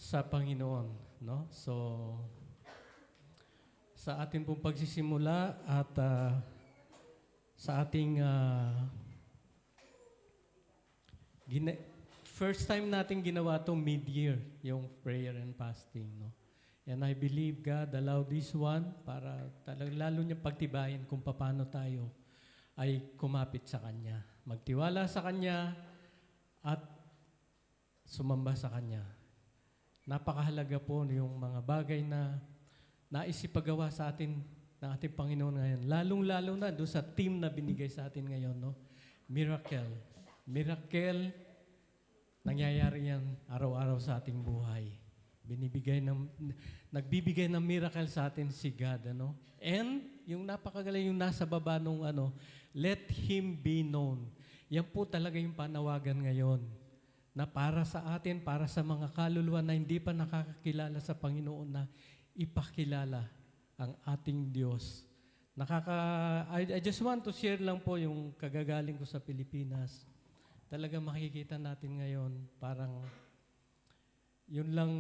sa Panginoon, no? So, sa ating pong pagsisimula at sa ating first time natin ginawa to mid-year, yung prayer and fasting, no? And I believe God allowed this one para lalo niya pagtibayin kung paano tayo ay kumapit sa Kanya. Magtiwala sa Kanya at sumamba sa Kanya. Napakahalaga po yung mga bagay na naisipagawa sa atin ng ating Panginoon ngayon. Lalong-lalo na doon sa team na binigay sa atin ngayon, no? Miracle. Miracle, nangyayari yan araw-araw sa ating buhay. Nagbibigay ng miracle sa atin si God, ano? And yung napakagaling yung nasa baba nung let Him be known. Yan po talaga yung panawagan ngayon na para sa atin, para sa mga kaluluwa na hindi pa nakakakilala sa Panginoon na ipakilala ang ating Diyos. I just want to share lang po yung kagagaling ko sa Pilipinas. Talaga makikita natin ngayon, parang yun lang,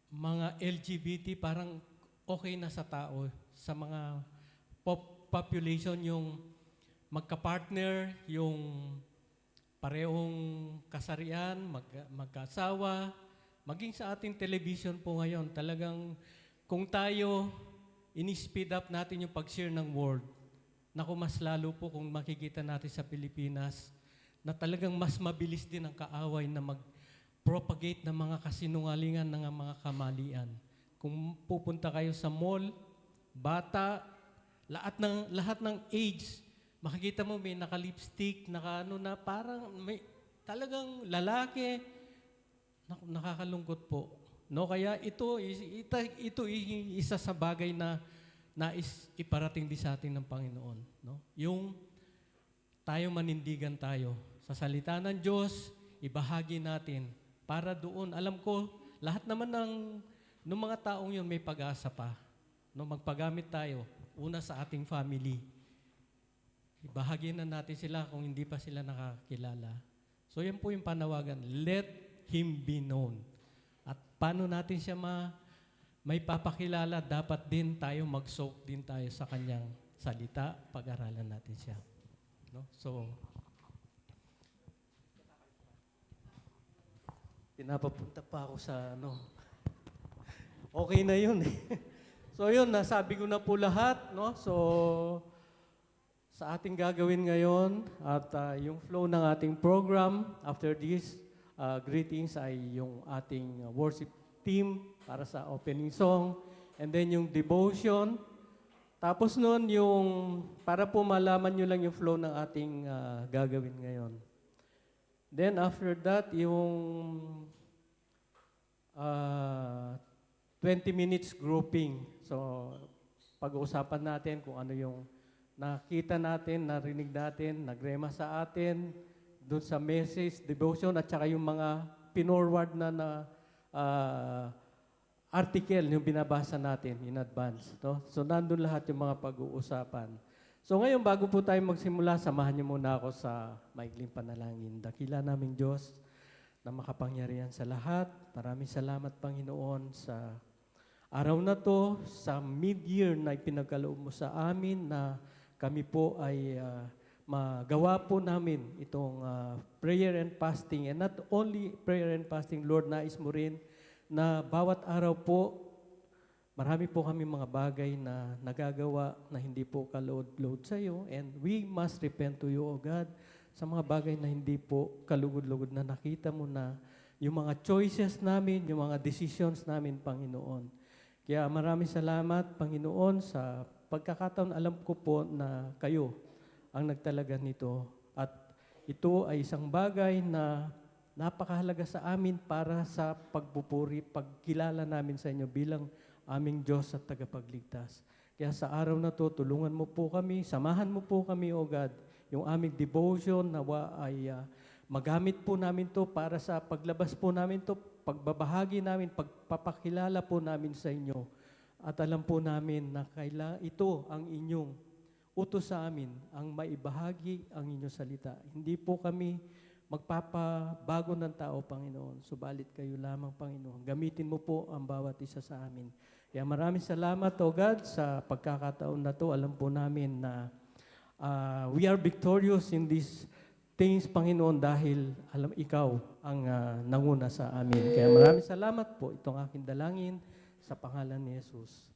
mga LGBT parang okay na sa tao, sa mga population, yung magka-partner, yung parehong kasarian, magkasawa, maging sa ating television po ngayon, talagang kung tayo ini-speed up natin yung pag-share ng word, naku, mas lalo po kung makikita natin sa Pilipinas na talagang mas mabilis din ang kaaway na propagate ng mga kasinungalingan ng mga kamalian. Kung pupunta kayo sa mall, bata, lahat ng age, makikita mo may naka-lipstick, na parang may talagang lalaki, nakakalungkot po. No, kaya ito isa sa bagay na nais iparating din sa atin ng Panginoon, no? Yung tayo manindigan tayo sa salita ng Diyos, ibahagi natin. Para doon, alam ko, lahat naman ng mga taong yun may pag-asa pa. No, magpagamit tayo, una sa ating family. Ibahagi na natin sila kung hindi pa sila nakakilala. So yan po yung panawagan, let Him be known. At paano natin siya may papakilala, dapat din tayo mag-soak din tayo sa Kanyang salita, pag-aralan natin siya. No? So, pinapapunta pa ako sa okay na yun eh. So yun, nasabi ko na po lahat, no? So, sa ating gagawin ngayon at yung flow ng ating program, after this, greetings ay yung ating worship team para sa opening song, and then yung devotion. Tapos nun, para po malaman nyo lang yung flow ng ating gagawin ngayon. Then after that, yung 20 minutes grouping. So, pag-uusapan natin kung ano yung nakita natin, narinig natin, nagrema sa atin, doon sa message, devotion, at saka yung mga pinorward na article, yung binabasa natin in advance. No? So, nandun lahat yung mga pag-uusapan. So ngayon, bago po tayo magsimula, samahan niyo muna ako sa maikling panalangin. Dakila naming Diyos na makapangyarihan sa lahat. Maraming salamat, Panginoon, sa araw na to, sa mid-year na ipinagkaloob mo sa amin na kami po ay magawa po namin itong prayer and fasting. And not only prayer and fasting, Lord, nais mo rin na bawat araw po, marami po kami mga bagay na nagagawa na hindi po ka-load sa iyo, and we must repent to you, O God, sa mga bagay na hindi po kalugod-lugod na nakita mo na yung mga choices namin, yung mga decisions namin, Panginoon. Kaya maraming salamat, Panginoon, sa pagkakataon. Alam ko po na kayo ang nagtalaga nito, at ito ay isang bagay na napakahalaga sa amin para sa pagpupuri, pagkilala namin sa inyo bilang aming Diyos at tagapagligtas. Kaya sa araw na to, tulungan mo po kami, samahan mo po kami, O God, yung aming devotion, nawa ay magamit po namin to para sa paglabas po namin to, pagbabahagi namin, pagpapakilala po namin sa inyo. At alam po namin na ito ang inyong utos sa amin, ang maibahagi ang inyong salita. Hindi po kami magpapabago ng tao, Panginoon. Subalit kayo lamang, Panginoon. Gamitin mo po ang bawat isa sa amin. Kaya maraming salamat, O God, sa pagkakataon na to. Alam po namin na we are victorious in these things, Panginoon, dahil alam ikaw ang nanguna sa amin. Kaya maraming salamat po. Itong aking dalangin sa pangalan ni Jesus.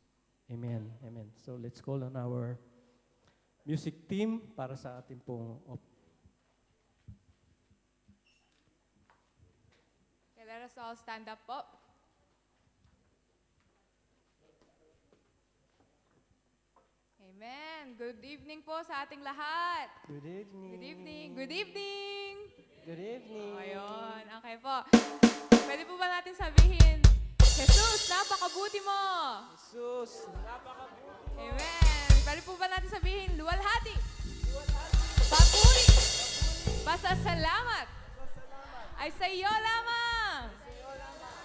Amen. Amen. So let's call on our music team para sa ating pong Okay, let us all stand up po. Amen. Good evening po sa ating lahat. Good evening. Good evening. Good evening. Good evening. Ayun. Okay po. Pwede po ba natin sabihin, Jesus, napakabuti mo. Jesus, napakabuti. Amen. Pwede po ba natin sabihin, luwalhati. Papuri. Pasasalamat. Ay sa iyo lamang.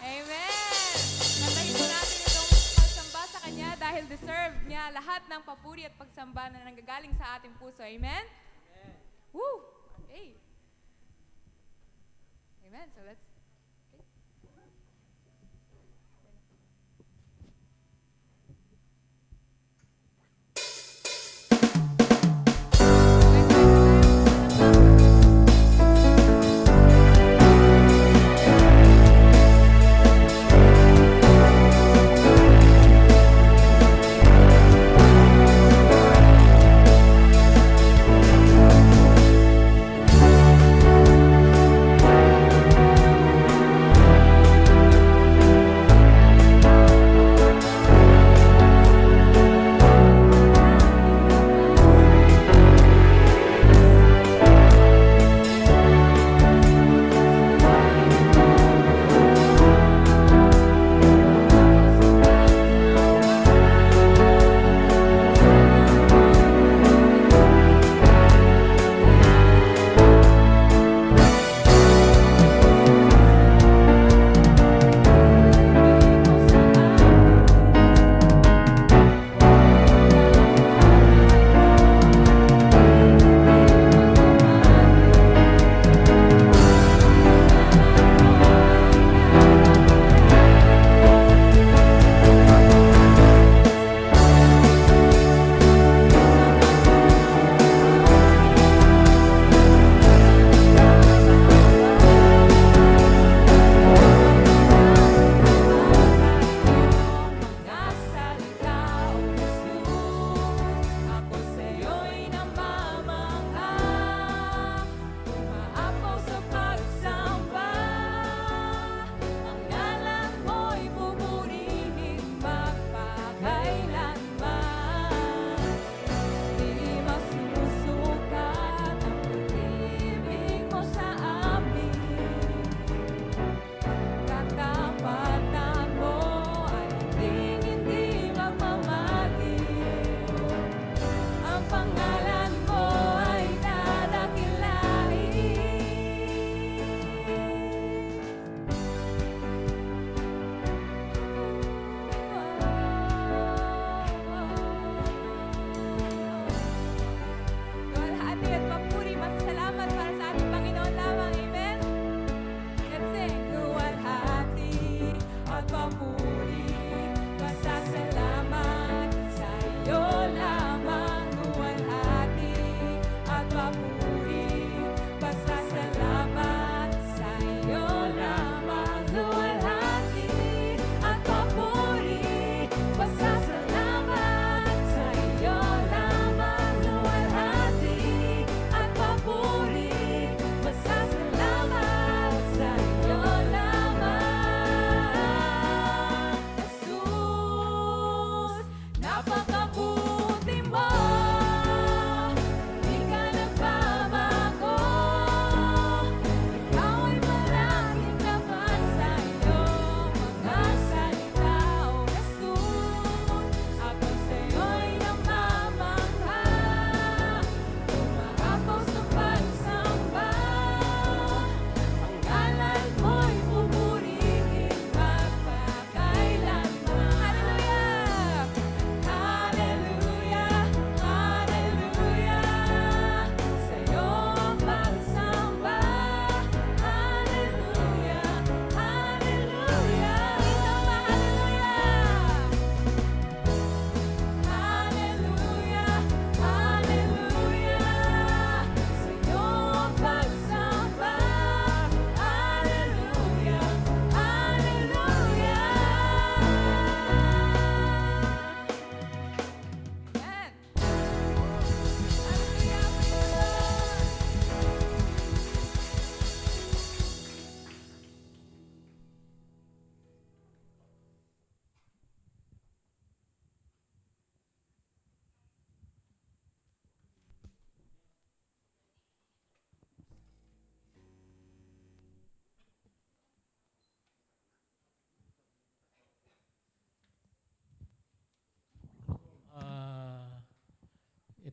Amen. Kantahin po natin itong pagsamba sa Kanya dahil deserve niya lahat ng papuri at pagsamba na nanggagaling sa ating puso. Amen? Amen. Woo! Okay. Amen. So let's...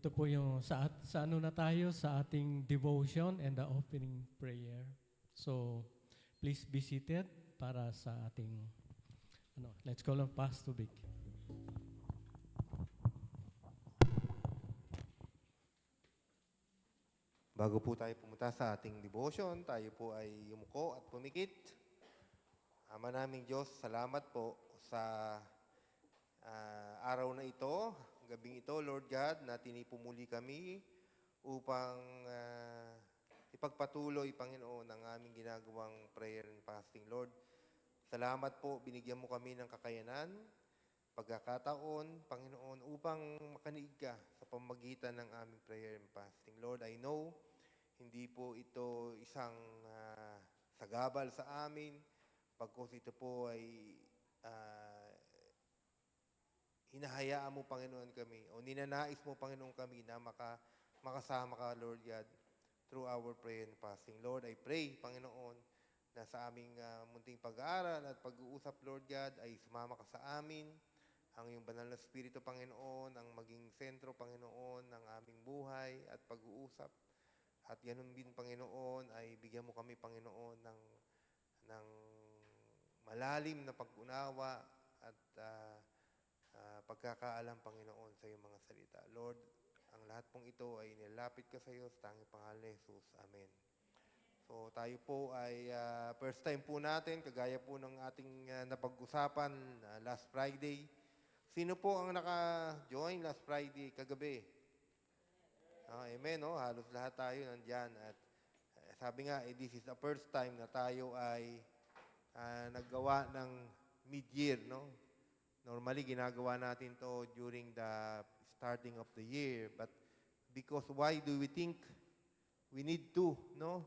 ito po yung sa ano na tayo sa ating devotion and the opening prayer. So, please be seated para sa ating let's call on Pastor Vic. Bago po tayo pumunta sa ating devotion, tayo po ay yumuko at pumikit. Ama naming Diyos, salamat po sa araw na ito, gabing ito, Lord God, na tinipumuli kami upang ipagpatuloy, Panginoon, ang aming ginagawang prayer and fasting. Lord, salamat po, binigyan mo kami ng kakayanan, pagkakataon, Panginoon, upang makaniig ka sa pamagitan ng aming prayer and fasting. Lord, I know, hindi po ito isang sagabal sa amin, pagkos ito po ay hinahayaan mo, Panginoon, kami, o ninanais mo, Panginoon, kami na makasama ka, Lord God, through our prayer and fasting. Lord, I pray, Panginoon, na sa aming munting pag-aaral at pag-uusap, Lord God, ay sumama ka sa amin, ang iyong banal na Espiritu, Panginoon, ang maging sentro, Panginoon, ng aming buhay at pag-uusap. At ganun din, Panginoon, ay bigyan mo kami, Panginoon, ng malalim na pag-unawa at pagkakaalam, Panginoon, sa iyong mga salita. Lord, ang lahat pong ito ay nilapit ka sa iyo sa tanging pangalan ni Jesus. Amen. So tayo po ay first time po natin, kagaya po ng ating napag-usapan last Friday. Sino po ang naka-join last Friday kagabi? Amen, no? Halos lahat tayo nandyan. At sabi nga, this is the first time na tayo ay naggawa ng mid-year, no? Normally, ginagawa natin to during the starting of the year. But because why do we think we need to, no?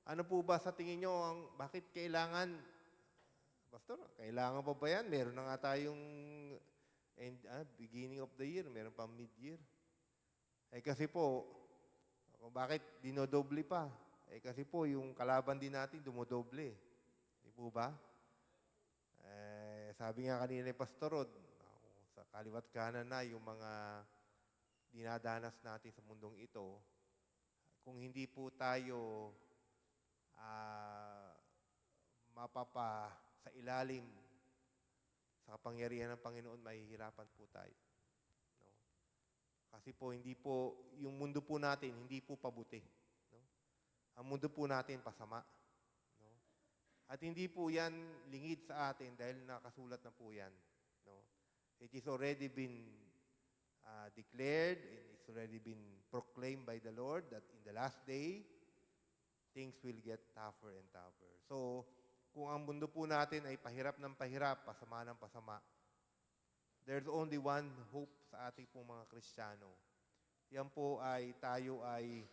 Ano po ba sa tingin nyo, bakit kailangan, Pastor, kailangan pa ba yan? Meron na nga tayong beginning of the year, meron pa mid-year. Kasi po, bakit dinodoble pa? Kasi po, yung kalaban din natin dumodoble. Di po ba? Sabi nga kanina ni Pastor Rod, sa kaliwat kanan na yung mga dinadanas natin sa mundong ito, kung hindi po tayo mapapa sa ilalim sa kapangyarihan ng Panginoon, mahihirapan po tayo. No? Kasi po, hindi po, yung mundo po natin, hindi po pabuti. No? Ang mundo po natin, pasama. No? At hindi po yan lingid sa atin dahil nakasulat na po yan. No? It is already been declared, and it's already been proclaimed by the Lord that in the last day, things will get tougher and tougher. So, kung ang mundo po natin ay pahirap ng pahirap, pasama ng pasama, there's only one hope sa ating pong mga Kristiyano. Yan po ay tayo ay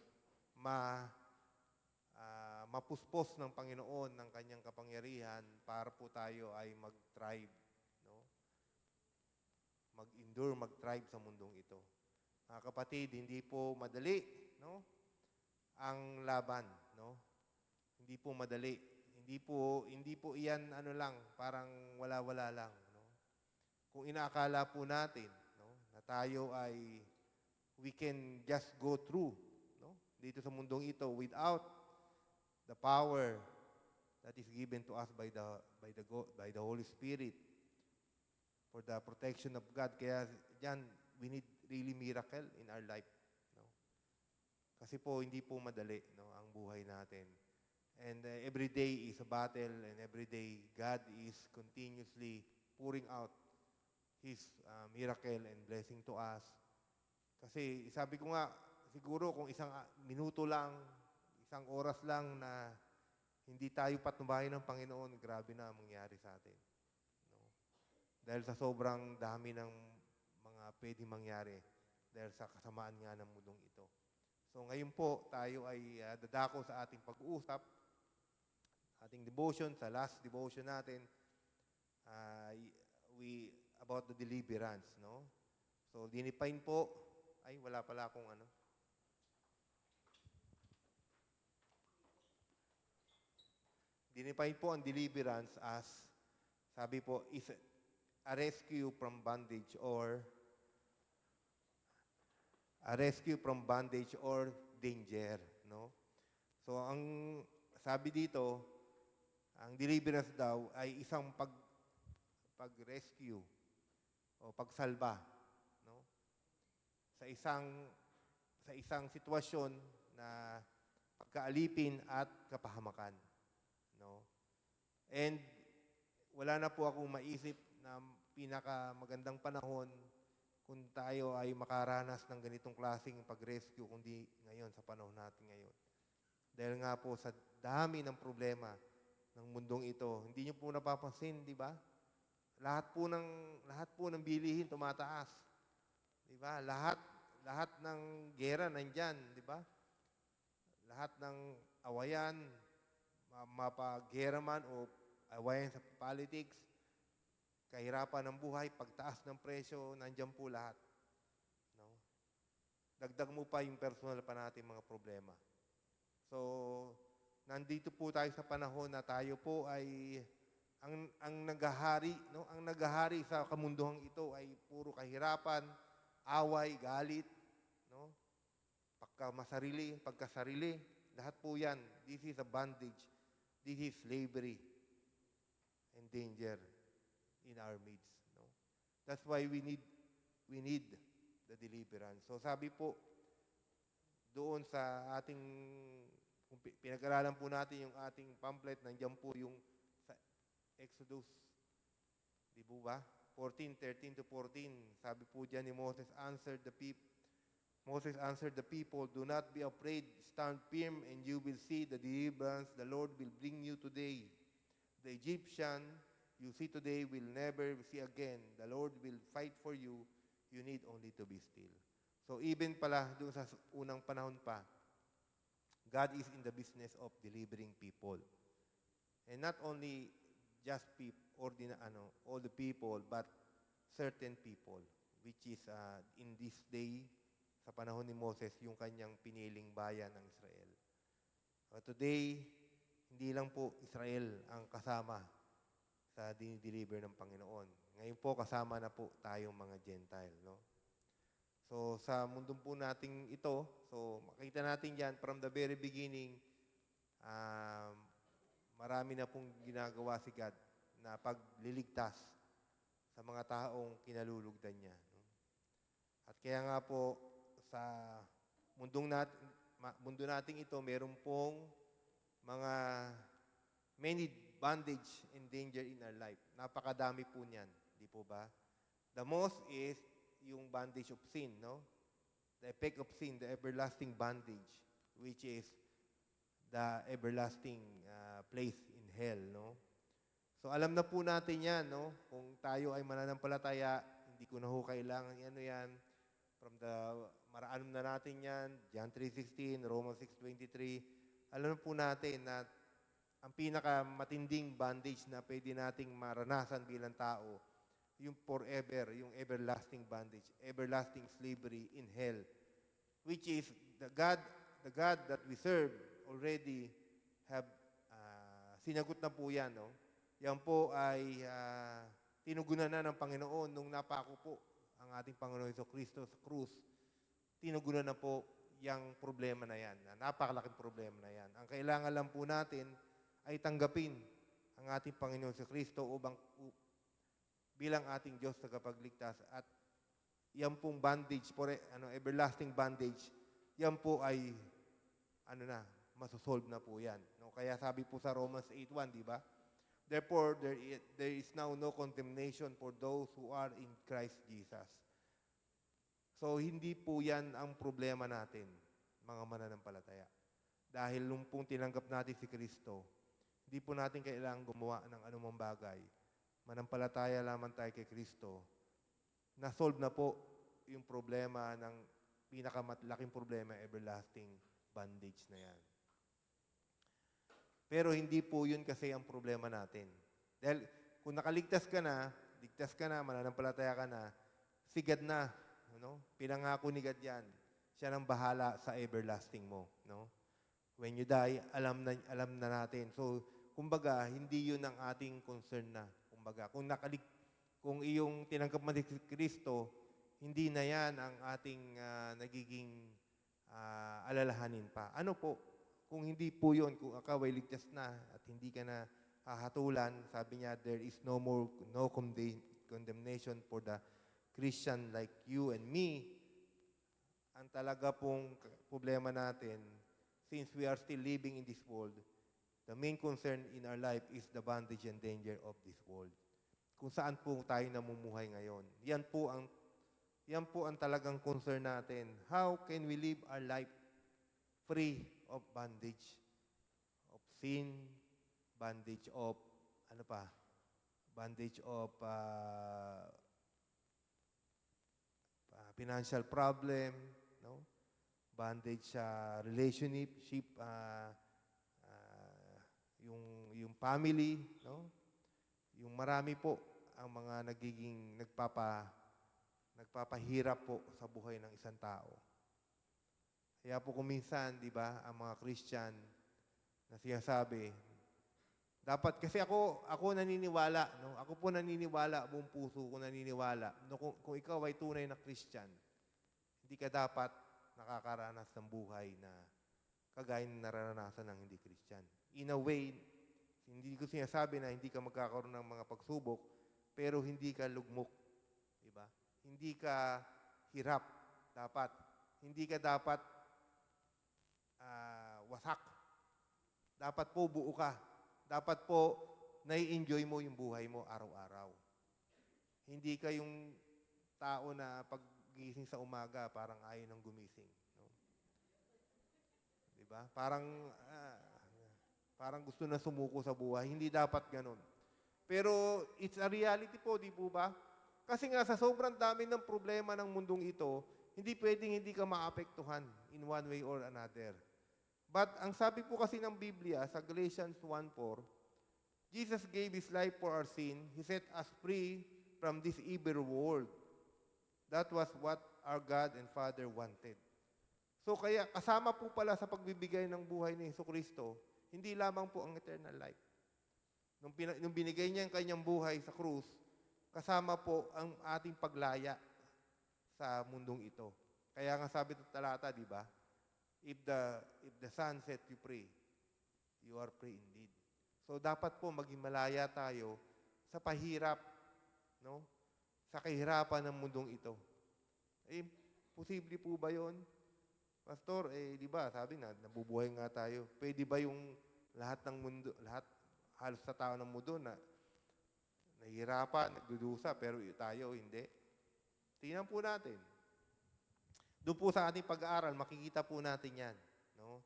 mapuspos ng Panginoon ng kanyang kapangyarihan para po tayo ay mag-thrive, no? Mag-endure, mag-thrive sa mundong ito. Mga kapatid, hindi po madali, no? Ang laban, no? Hindi po madali. Hindi po iyan lang, parang wala-wala lang, no? Kung inaakala po natin, no, na tayo ay we can just go through, no, dito sa mundong ito without the power that is given to us by the Holy Spirit for the protection of God. Kaya diyan we need really miracle in our life, no? Kasi po hindi po madali, no, ang buhay natin. And every day is a battle, and every day God is continuously pouring out His miracle and blessing to us. Kasi sabi ko nga, siguro kung isang minuto lang, isang oras lang na hindi tayo patnubayan ng Panginoon, grabe na ang mangyari sa atin. No? Dahil sa sobrang dami ng mga pwedeng mangyari, dahil sa kasamaan nga ng mundong ito. So ngayon po, tayo ay dadako sa ating pag-uusap, ating devotion, sa last devotion natin, about the deliverance, no? So, dinefine po, wala pala akong Dinefine po ang deliverance as, sabi po, is a rescue from bondage or a rescue from bondage or danger, no? So ang sabi dito, ang deliverance daw ay isang pag-rescue o pagsalba, no? Sa isang sitwasyon na pagkaalipin at kapahamakan, no? And wala na po akong maisip na pinakamagandang panahon kung tayo ay makaranas ng ganitong klaseng pag-rescue kundi ngayon, sa panahon natin ngayon. Dahil nga po sa dami ng problema ng mundong ito, hindi niyo po napapansin, di ba? Lahat po ng bilihin tumataas. Di ba? Lahat ng gera nandyan, di ba? Lahat ng awayan, mapagera man o awayan sa politics, kahirapan ng buhay, pagtaas ng presyo, nandyan po lahat. No? Dagdag mo pa yung personal pa natin mga problema. So, nandito po tayo sa panahon na tayo po ay ang naghahari, no? Ang naghahari sa kamunduhang ito ay puro kahirapan, away, galit, no? Pagkasarili, lahat po 'yan. This is a bondage. This is slavery and danger in our midst, no? That's why we need the deliverance. So sabi po doon sa ating kung pinag-aralan po natin yung ating pamphlet, nandiyan po yung sa Exodus, di po ba? 14:13 to 14. Sabi po diyan ni Moses answered the people, "Do not be afraid, stand firm, and you will see the deliverance the Lord will bring you today. The Egyptian you see today will never see again. The Lord will fight for you. You need only to be still." So even pala doon sa unang panahon pa, God is in the business of delivering people. And not only just all the people, but certain people, which is in this day, sa panahon ni Moses, yung kanyang piniling bayan ng Israel. Today, hindi lang po Israel ang kasama sa dinideliver ng Panginoon. Ngayon po, kasama na po tayong mga Gentile, no? So, sa mundong po nating ito, so makita natin yan from the very beginning, marami na pong ginagawa si God na pagliligtas sa mga taong kinalulugdan niya, no? At kaya nga po, sa mundo nating ito, meron pong mga many bondage and danger in our life. Napakadami po niyan, di po ba? The most is yung bondage of sin, no? The effect of sin, the everlasting bondage, which is the everlasting place in hell, no? So alam na po natin yan, no? Kung tayo ay mananampalataya, hindi ko na ho kailangan yan. From the maraalam na natin yan, John 3:16, Romans 6:23. Alam na po natin na ang pinakamatinding bondage na pwede nating maranasan bilang tao, yung forever, yung everlasting bondage, everlasting slavery in hell, which is the God that we serve already have sinagot na po yan, no? Yan po ay tinugunan na ng Panginoon nung napako po ang ating Panginoon Jesucristo sa krus. Tinugunan na po yung problema na yan. Napakalaking problema na yan. Ang kailangan lang po natin ay tanggapin ang ating Panginoon Jesucristo bilang ating Diyos na kapagligtas. At yan pong bondage, everlasting bondage, yan po ay masosolve na po yan. No? Kaya sabi po sa Romans 8:1, di ba? Therefore, there is now no condemnation for those who are in Christ Jesus. So, hindi po yan ang problema natin, mga mananampalataya. Dahil nung pong tinanggap natin si Kristo, hindi po natin kailangang gumawa ng anumang bagay. Manampalataya lamang tayo kay Kristo. Na-solve na po yung problema ng pinakamalaking problema, everlasting bondage na yan. Pero hindi po yun kasi ang problema natin. Dahil kung nakaligtas ka na, mananampalataya ka na, si God na, no? Pinangako ni God yan. Siya nang bahala sa everlasting mo, no? When you die, alam na natin. So, kumbaga, hindi yun ang ating concern na. Kumbaga, kung iyong tinanggap mo si Kristo, hindi na yan ang ating nagiging alalahanin pa. Ano po? Kung hindi po yun, kung ikaw ay ligtas na at hindi ka na hahatulan, sabi niya, there is no condemnation for the Christian like you and me. Ang talaga pong problema natin, since we are still living in this world, the main concern in our life is the bondage and danger of this world. Kung saan po tayo namumuhay ngayon. Yan po ang talagang concern natin. How can we live our life free of bondage, of sin, bondage of, bondage of financial problem, no? Bondage sa relationship, yung family, no? Yung marami po ang mga nagiging nagpapahirap po sa buhay ng isang tao. Kaya po kung minsan, di ba, ang mga Christian na sinasabi, dapat, kasi ako naniniwala, no? Ako po naniniwala, buong puso ko naniniwala, no? Kung ikaw ay tunay na Christian, hindi ka dapat nakakaranas ng buhay na kagaya ng nararanasan ng hindi Christian. In a way, hindi ko sinasabi na hindi ka magkakaroon ng mga pagsubok, pero hindi ka lugmok. Diba? Hindi ka hirap. Dapat. Hindi ka dapat wasak. Dapat po buo ka. Dapat po nai-enjoy mo yung buhay mo araw-araw. Hindi ka yung tao na paggising sa umaga, parang ayaw nang gumising. No? Diba? Parang gusto na sumuko sa buhay. Hindi dapat ganun. Pero it's a reality po, di po ba? Kasi nga sa sobrang dami ng problema ng mundong ito, hindi pwedeng hindi ka maapektuhan in one way or another. But ang sabi po kasi ng Biblia sa Galatians 1:4, Jesus gave His life for our sin. He set us free from this evil world. That was what our God and Father wanted. So kaya kasama po pala sa pagbibigay ng buhay ni Jesucristo, hindi lamang po ang eternal life. Nung binigay niya ang kanyang buhay sa krus, kasama po ang ating paglaya sa mundong ito. Kaya nga sabi ng talata, di ba? If the Son set you free, you are free indeed. So dapat po maging malaya tayo sa pahirap, no? Sa kahirapan ng mundong ito. Posible po ba 'yon? Pastor, di ba, sabi na, nabubuhay nga tayo. Pwede ba yung lahat ng mundo, halos sa tao ng mundo na nahihirapan, nagdudusa, pero tayo hindi? Tingnan po natin. Doon po sa ating pag-aaral, makikita po natin yan. No?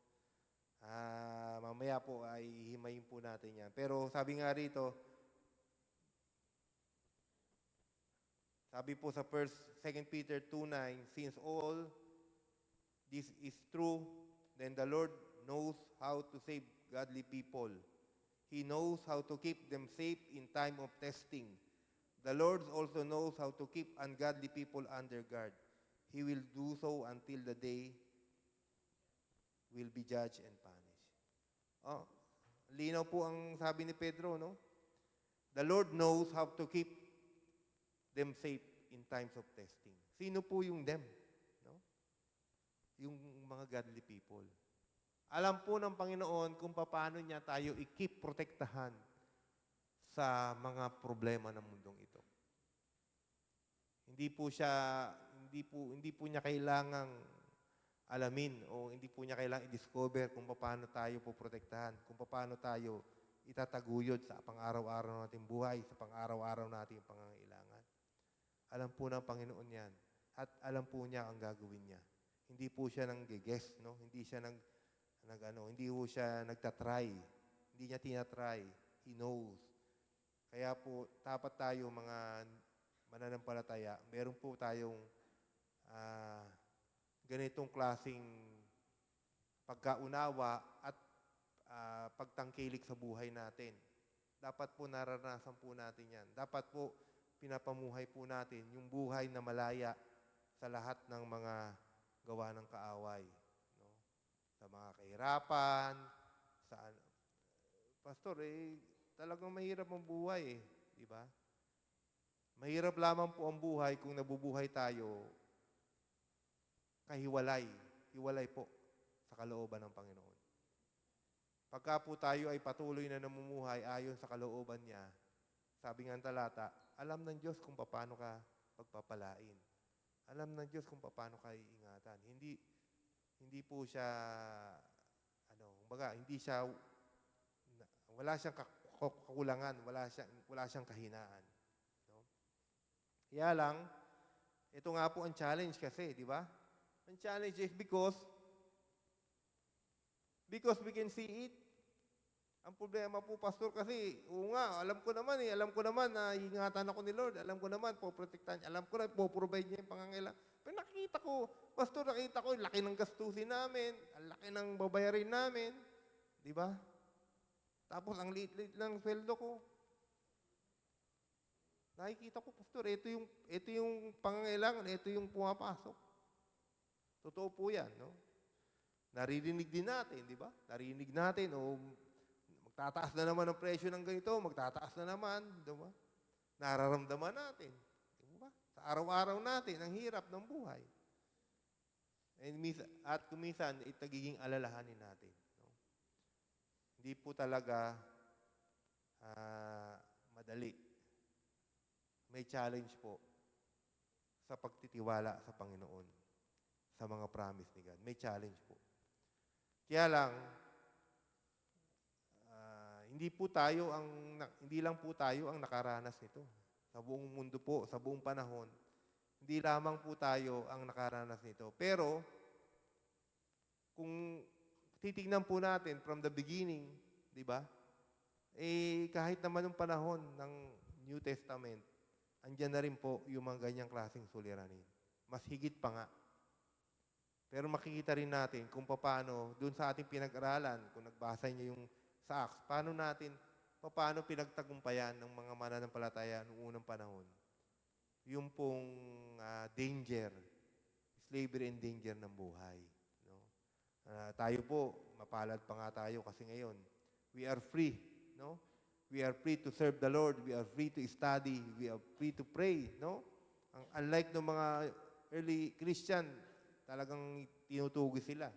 Mamaya po ay himayin po natin yan. Pero sabi nga rito, sabi po sa 2 Peter 2:9, since all this is true, then the Lord knows how to save godly people. He knows how to keep them safe in time of testing. The Lord also knows how to keep ungodly people under guard. He will do so until the day will be judged and punished. Linaw po ang sabi ni Pedro, no? The Lord knows how to keep them safe in times of testing. Sino po yung them? No? Yung mga godly people. Alam po ng Panginoon kung paano niya tayo i-keep protektahan sa mga problema ng mundong ito. Hindi po niya kailangang alamin o hindi po niya kailangang i-discover kung paano tayo poprotektahan, kung paano tayo itataguyod sa pang-araw-araw nating buhay, sa pang-araw-araw nating pangangailangan. Alam po ng Panginoon yan. At alam po niya ang gagawin niya. Hindi po siya nang-guess, no? Hindi siya hindi po siya nagtatry. Hindi niya tinatry. He knows. Kaya po, dapat tayo mga mananampalataya, meron po tayong ganitong klaseng pagkaunawa at pagtangkilik sa buhay natin. Dapat po naranasan po natin yan. Dapat po pinapamuhay po natin yung buhay na malaya sa lahat ng mga gawa ng kaaway. No? Sa mga kahirapan, Pastor, talagang mahirap ang buhay, di ba? Mahirap lamang po ang buhay kung nabubuhay tayo kahiwalay. Hiwalay po sa kalooban ng Panginoon. Pagka po tayo ay patuloy na namumuhay ayon sa kalooban niya, sabi nga ng talata, alam ng Diyos kung paano ka pagpapalain. Alam ng Diyos kung paano ka iingatan. Hindi po siya, hindi siya, wala siyang kakulangan, wala siyang kahinaan. No? Kaya lang, ito nga po ang challenge kasi, di ba? Ang challenge is because we can see it. Ang problema po, Pastor, kasi, oo nga, alam ko naman na ingatan ako ni Lord. Alam ko naman, poprotektahan niya. Alam ko na, poprovide niya yung pangangailangan. Pero nakita ko, Pastor, laki ng gastusin namin, ang laki ng babayarin namin. Di ba? Tapos, ang liit-liit lang sweldo ko. Nakikita ko, Pastor, ito yung pangangailangan, ito yung pumapasok. Totoo po yan, no? Naririnig din natin, di ba? Narinig natin, magtataas na naman ang presyo ng ganito, magtataas na naman, di ba? Nararamdaman natin, di ba? Sa araw-araw natin, ang hirap ng buhay. At kuminsan, itagiging alalahanin natin. No? Hindi po talaga madali. May challenge po sa pagtitiwala sa Panginoon, sa mga promise ni God. May challenge po. Kaya lang, hindi lang po tayo ang nakaranas nito. Sa buong mundo po, sa buong panahon, hindi lamang po tayo ang nakaranas nito. Pero, kung titignan po natin from the beginning, di ba? Kahit naman yung panahon ng New Testament, andyan na rin po yung mga ganyang klaseng suliranin. Mas higit pa nga. Pero makikita rin natin kung paano, dun sa ating pinag-aralan, kung nagbasa niyo yung sa Acts, paano pinagtagumpayan ng mga mananampalataya noong unang panahon. Yung pong danger, slavery and danger ng buhay. No? Tayo po, mapalad pa nga tayo kasi ngayon, we are free. No? We are free to serve the Lord. We are free to study. We are free to pray. No? Unlike ng mga early Christian, talagang tinutugi sila.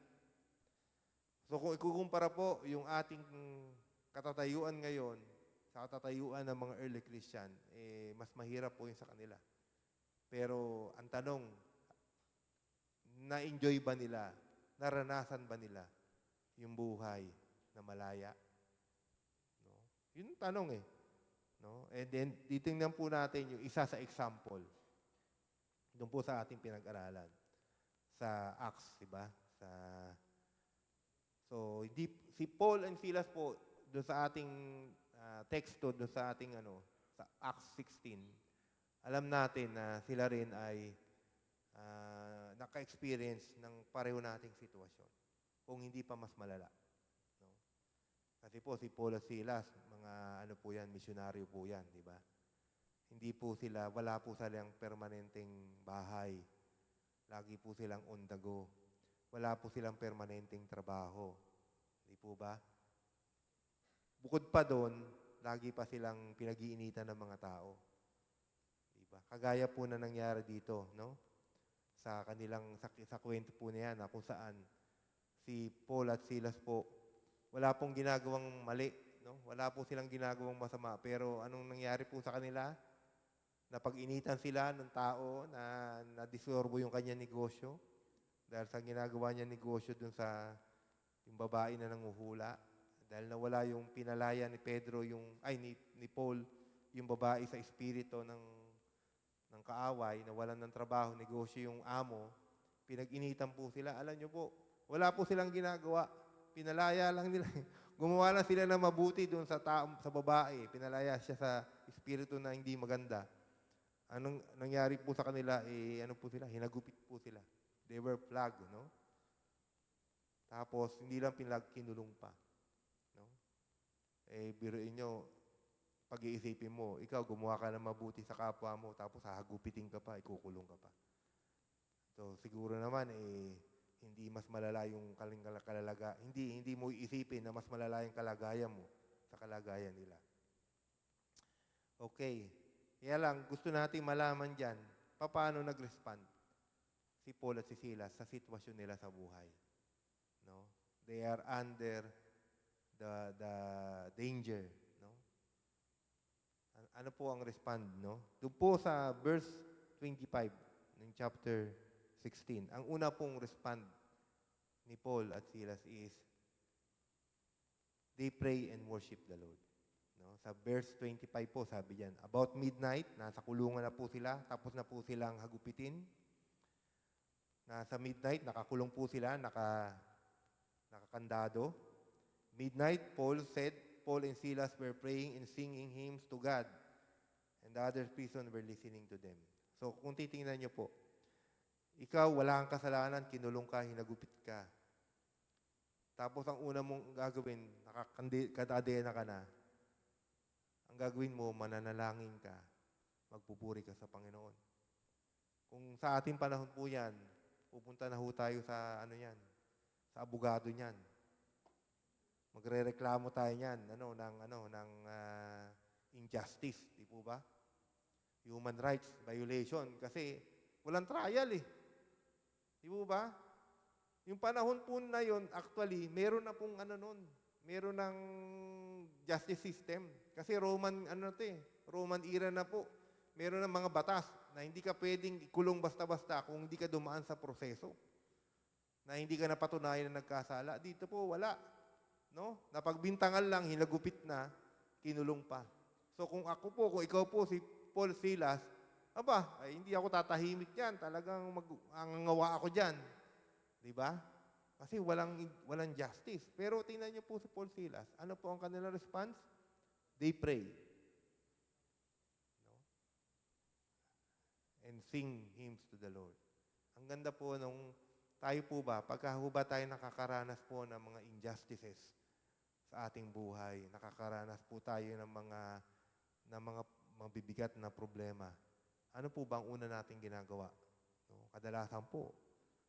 So kung ikukumpara po yung ating katatayuan ngayon sa katatayuan ng mga early Christian, mas mahirap po yun sa kanila. Pero ang tanong, na-enjoy ba nila? Naranasan ba nila yung buhay na malaya? No? Yun ang tanong eh. No? And then, titingnan po natin yung isa sa example. Doon po sa ating pinag-aralan. Sa Acts, di ba? So, si Paul and Silas po, doon sa ating teksto, doon sa ating sa Acts 16, alam natin na sila rin ay naka-experience ng pareho nating sitwasyon. Kung hindi pa mas malala. No? Kasi po, si Paul at Silas, mga po yan, misyonaryo po yan, di ba? Hindi po sila, wala po silang permanenteng bahay. Lagi po silang on the go. Wala po silang permanenteng trabaho. Di po ba? Bukod pa doon, lagi pa silang pinag-iinitan ng mga tao. Di ba? Kagaya po na nangyari dito, no? Sa kwento po niya na kung saan si Paul at Silas po, wala pong ginagawang mali, no? Wala po silang ginagawang masama. Pero anong nangyari po sa kanila? Napag-initan sila ng tao na nadisturbo yung kanyang negosyo dahil sa ginagawa niya negosyo dun sa yung babae na nanguhula. Dahil nawala yung pinalaya ni Pedro, ni Paul, yung babae sa espiritu ng kaaway, nawalan ng trabaho, negosyo yung amo, pinag-initan po sila. Alam niyo po, wala po silang ginagawa. Pinalaya lang nila. Gumawa lang sila ng mabuti doon sa babae. Pinalaya siya sa espiritu na hindi maganda. Anong nangyari po sa kanila, hinagupit po sila. They were flogged, no? Tapos, hindi lang kinulong pa. No? Biruin nyo, pag-iisipin mo, ikaw gumawa ka ng mabuti sa kapwa mo, tapos hahagupitin ka pa, ikukulong ka pa. So, siguro naman, hindi mas malala yung kalalaga. Hindi mo iisipin na mas malala yung kalagayan mo sa kalagayan nila. Okay. Kaya lang, gusto natin malaman dyan, paano nag-respond si Paul at si Silas sa sitwasyon nila sa buhay. No? They are under the danger. No? Ano po ang respond? No? Doon po sa verse 25 ng chapter 16, ang una pong respond ni Paul at Silas is, they pray and worship the Lord. No? Sa verse 25 po, sabi diyan, about midnight, nasa kulungan na po sila, tapos na po silang hagupitin. Nasa midnight, nakakulong po sila, nakakandado. Midnight, Paul and Silas were praying and singing hymns to God, and the other prison were listening to them. So, kung titingnan niyo po, ikaw, wala kang kasalanan, kinulong ka, hinagupit ka. Tapos, ang una mong gagawin, nakakadena ka na, ang gagawin mo, mananalangin ka, magpupuri ka sa Panginoon. Kung sa ating panahon po yan, pupunta na ho tayo sa sa abogado niyan. Magrereklamo tayo niyan, ng injustice, di po ba? Human rights violation, kasi walang trial eh. Di po ba? Yung panahon po na yun, actually, meron na pong meron ng justice system. Kasi Roman era na po. Meron ng mga batas na hindi ka pwedeng ikulong basta-basta kung hindi ka dumaan sa proseso. Na hindi ka napatunayan na nagkasala. Dito po, wala. No? Napagbintangan lang, hinagupit na, kinulong pa. So kung ikaw po si Paul Silas, hindi ako tatahimik yan. Talagang angangawa ako dyan. Di ba? Kasi walang justice. Pero tingnan niyo po si Paul Silas. Ano po ang kanilang response? They pray. No? And sing hymns to the Lord. Ang ganda po nung tayo po ba, pagka tayo nakakaranas po ng mga injustices sa ating buhay, nakakaranas po tayo ng mga mabibigat na problema, ano po ba ang una nating ginagawa? No? Kadalasan po,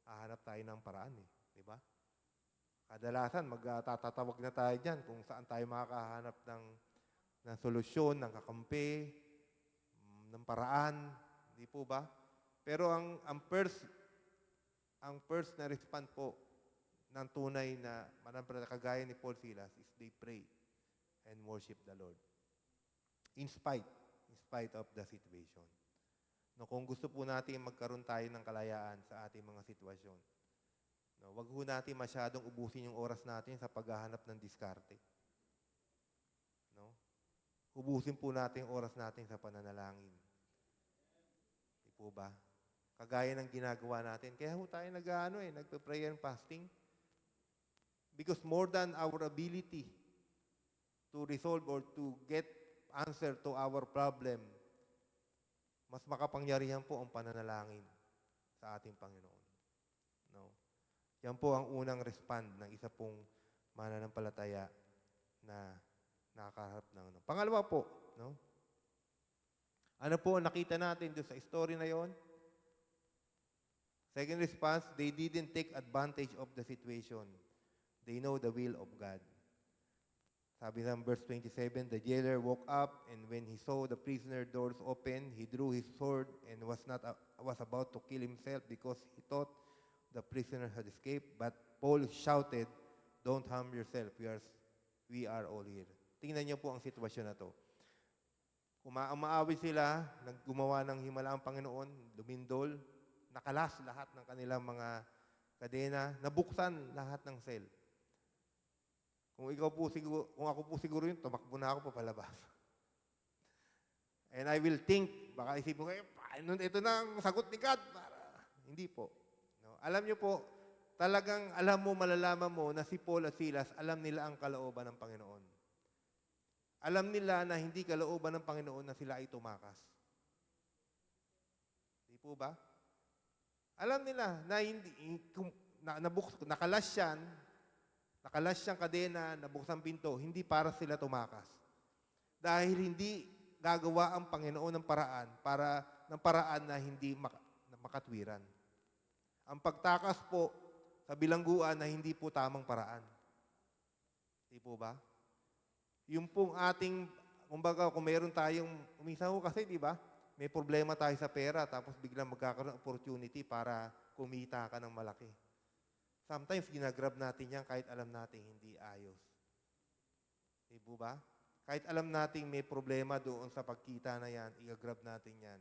hahanap tayo ng paraan eh. Di ba? Kadalasan, magtatatawag na tayo dyan kung saan tayo makakahanap ng solusyon, ng kakampi, ng paraan. Di po ba? Pero ang first na respond po ng tunay na manampalataya kagaya ni Paul Silas is they pray and worship the Lord. In spite of the situation. No, kung gusto po natin magkaroon tayo ng kalayaan sa ating mga sitwasyon, no, wag ho natin masyadong ubusin yung oras natin sa paghahanap ng diskarte. No? Ubusin po natin yung oras natin sa pananalangin. Di po ba? Kagaya ng ginagawa natin. Kaya ho tayo nagpe-prayer and fasting. Because more than our ability to resolve or to get answer to our problem, mas makapangyarihan po ang pananalangin sa ating Panginoon. No? Yan po ang unang respond ng isa pong mananampalataya na nakakaharap ng Pangalawa po, no? Ano po ang nakita natin doon sa story na yon? Second response, they didn't take advantage of the situation. They know the will of God. Sabi ng verse 27, the jailer woke up, and when he saw the prisoner doors open, he drew his sword and was about to kill himself because he thought the prisoner had escaped. But Paul shouted, "Don't harm yourself. We are all here." Tingnan niyo po ang sitwasyon na to. Umaaway sila, naggumawa ng himala ang Panginoon, lumindol, nakalas lahat ng kanilang mga kadena, nabuksan lahat ng cell. Kung ako po siguro yun, tumakbo na ako papalabas. And I will think, baka isipin ko, ito na ang sagot ni God. Hindi po. No? Alam niyo po, talagang malalaman mo na si Paul at Silas, alam nila ang kalooban ng Panginoon. Alam nila na hindi kalooban ng Panginoon na sila ay tumakas. Hindi po ba? Alam nila na nakalas siyang kadena, nabuksan pinto, hindi para sila tumakas. Dahil hindi gagawa ang Panginoon ng paraan na hindi makatwiran. Ang pagtakas po sa bilangguan na hindi po tamang paraan. Hindi po ba? Yung pong ating kumbaga, kung meron tayong, umisa ho kasi, di ba? May problema tayo sa pera, tapos biglang magkakaroon ng opportunity para kumita ka ng malaki. Sometimes, ginagrab natin yan kahit alam natin hindi ayos. Di po ba? Kahit alam natin may problema doon sa pagkita na yan, i-grab natin yan.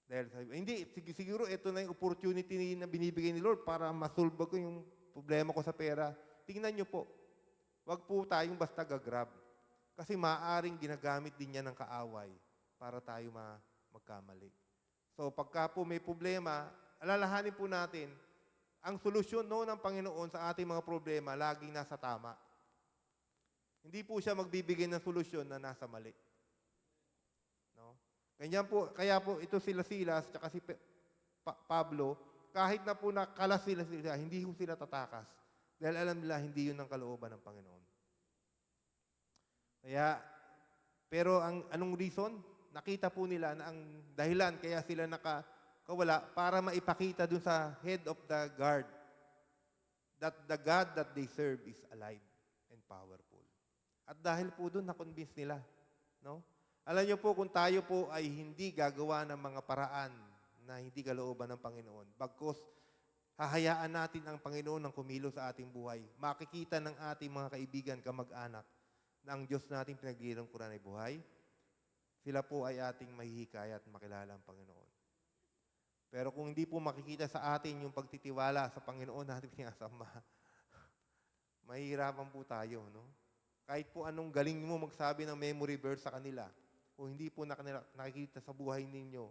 Dahil hindi, siguro ito na yung opportunity na binibigay ni Lord para masolve ko yung problema ko sa pera. Tingnan nyo po, wag po tayong basta gagrab. Kasi maaaring ginagamit din yan ng kaaway para tayo magkamali. So pagka po may problema, alalahanin po natin, ang solusyon ng Panginoon sa ating mga problema, laging nasa tama. Hindi po siya magbibigay ng solusyon na nasa mali. No? Kaya po ito sila Silas, tsaka si Pablo, kahit na po nakalas sila, hindi po sila tatakas. Dahil alam nila, hindi yun ang kalooban ng Panginoon. Kaya, pero anong reason? Nakita po nila na ang dahilan kaya sila nakawala para maipakita dun sa head of the guard that the God that they serve is alive and powerful. At dahil po doon, na-convince nila. No? Alam niyo po, kung tayo po ay hindi gagawa ng mga paraan na hindi kalooban ng Panginoon, bagkus hahayaan natin ang Panginoon ng kumilo sa ating buhay, makikita ng ating mga kaibigan, kamag-anak, na ang Diyos nating pinaglilingkuran ay buhay, sila po ay ating mahihikayat at makilala ang Panginoon. Pero kung hindi po makikita sa atin yung pagtitiwala sa Panginoon natin sinasama, mahihirapan po tayo, no? Kahit po anong galing mo magsabi ng memory verse sa kanila, o hindi po nakikita sa buhay ninyo,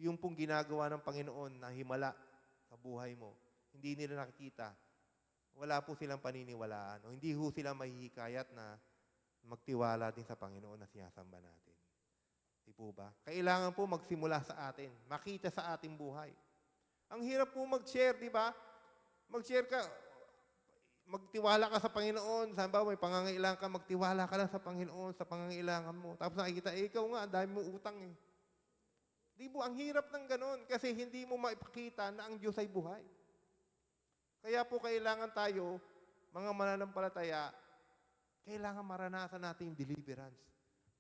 yung pong ginagawa ng Panginoon na himala sa buhay mo, hindi nila nakikita, wala po silang paniniwalaan, o hindi ho sila mahihikayat na magtiwala din sa Panginoon na sinasamba natin. Di po ba? Kailangan po magsimula sa atin, makita sa ating buhay. Ang hirap po mag-share, di ba? Mag-share ka, magtiwala ka sa Panginoon. Saan ba, may pangangailangan ka, magtiwala ka lang sa Panginoon, sa pangangailangan mo. Tapos nakikita, ikaw nga, dahil mo utang eh. Di po, ang hirap ng ganon kasi hindi mo maipakita na ang Diyos ay buhay. Kaya po kailangan tayo, mga mananampalataya, kailangan maranasan natin yung deliverance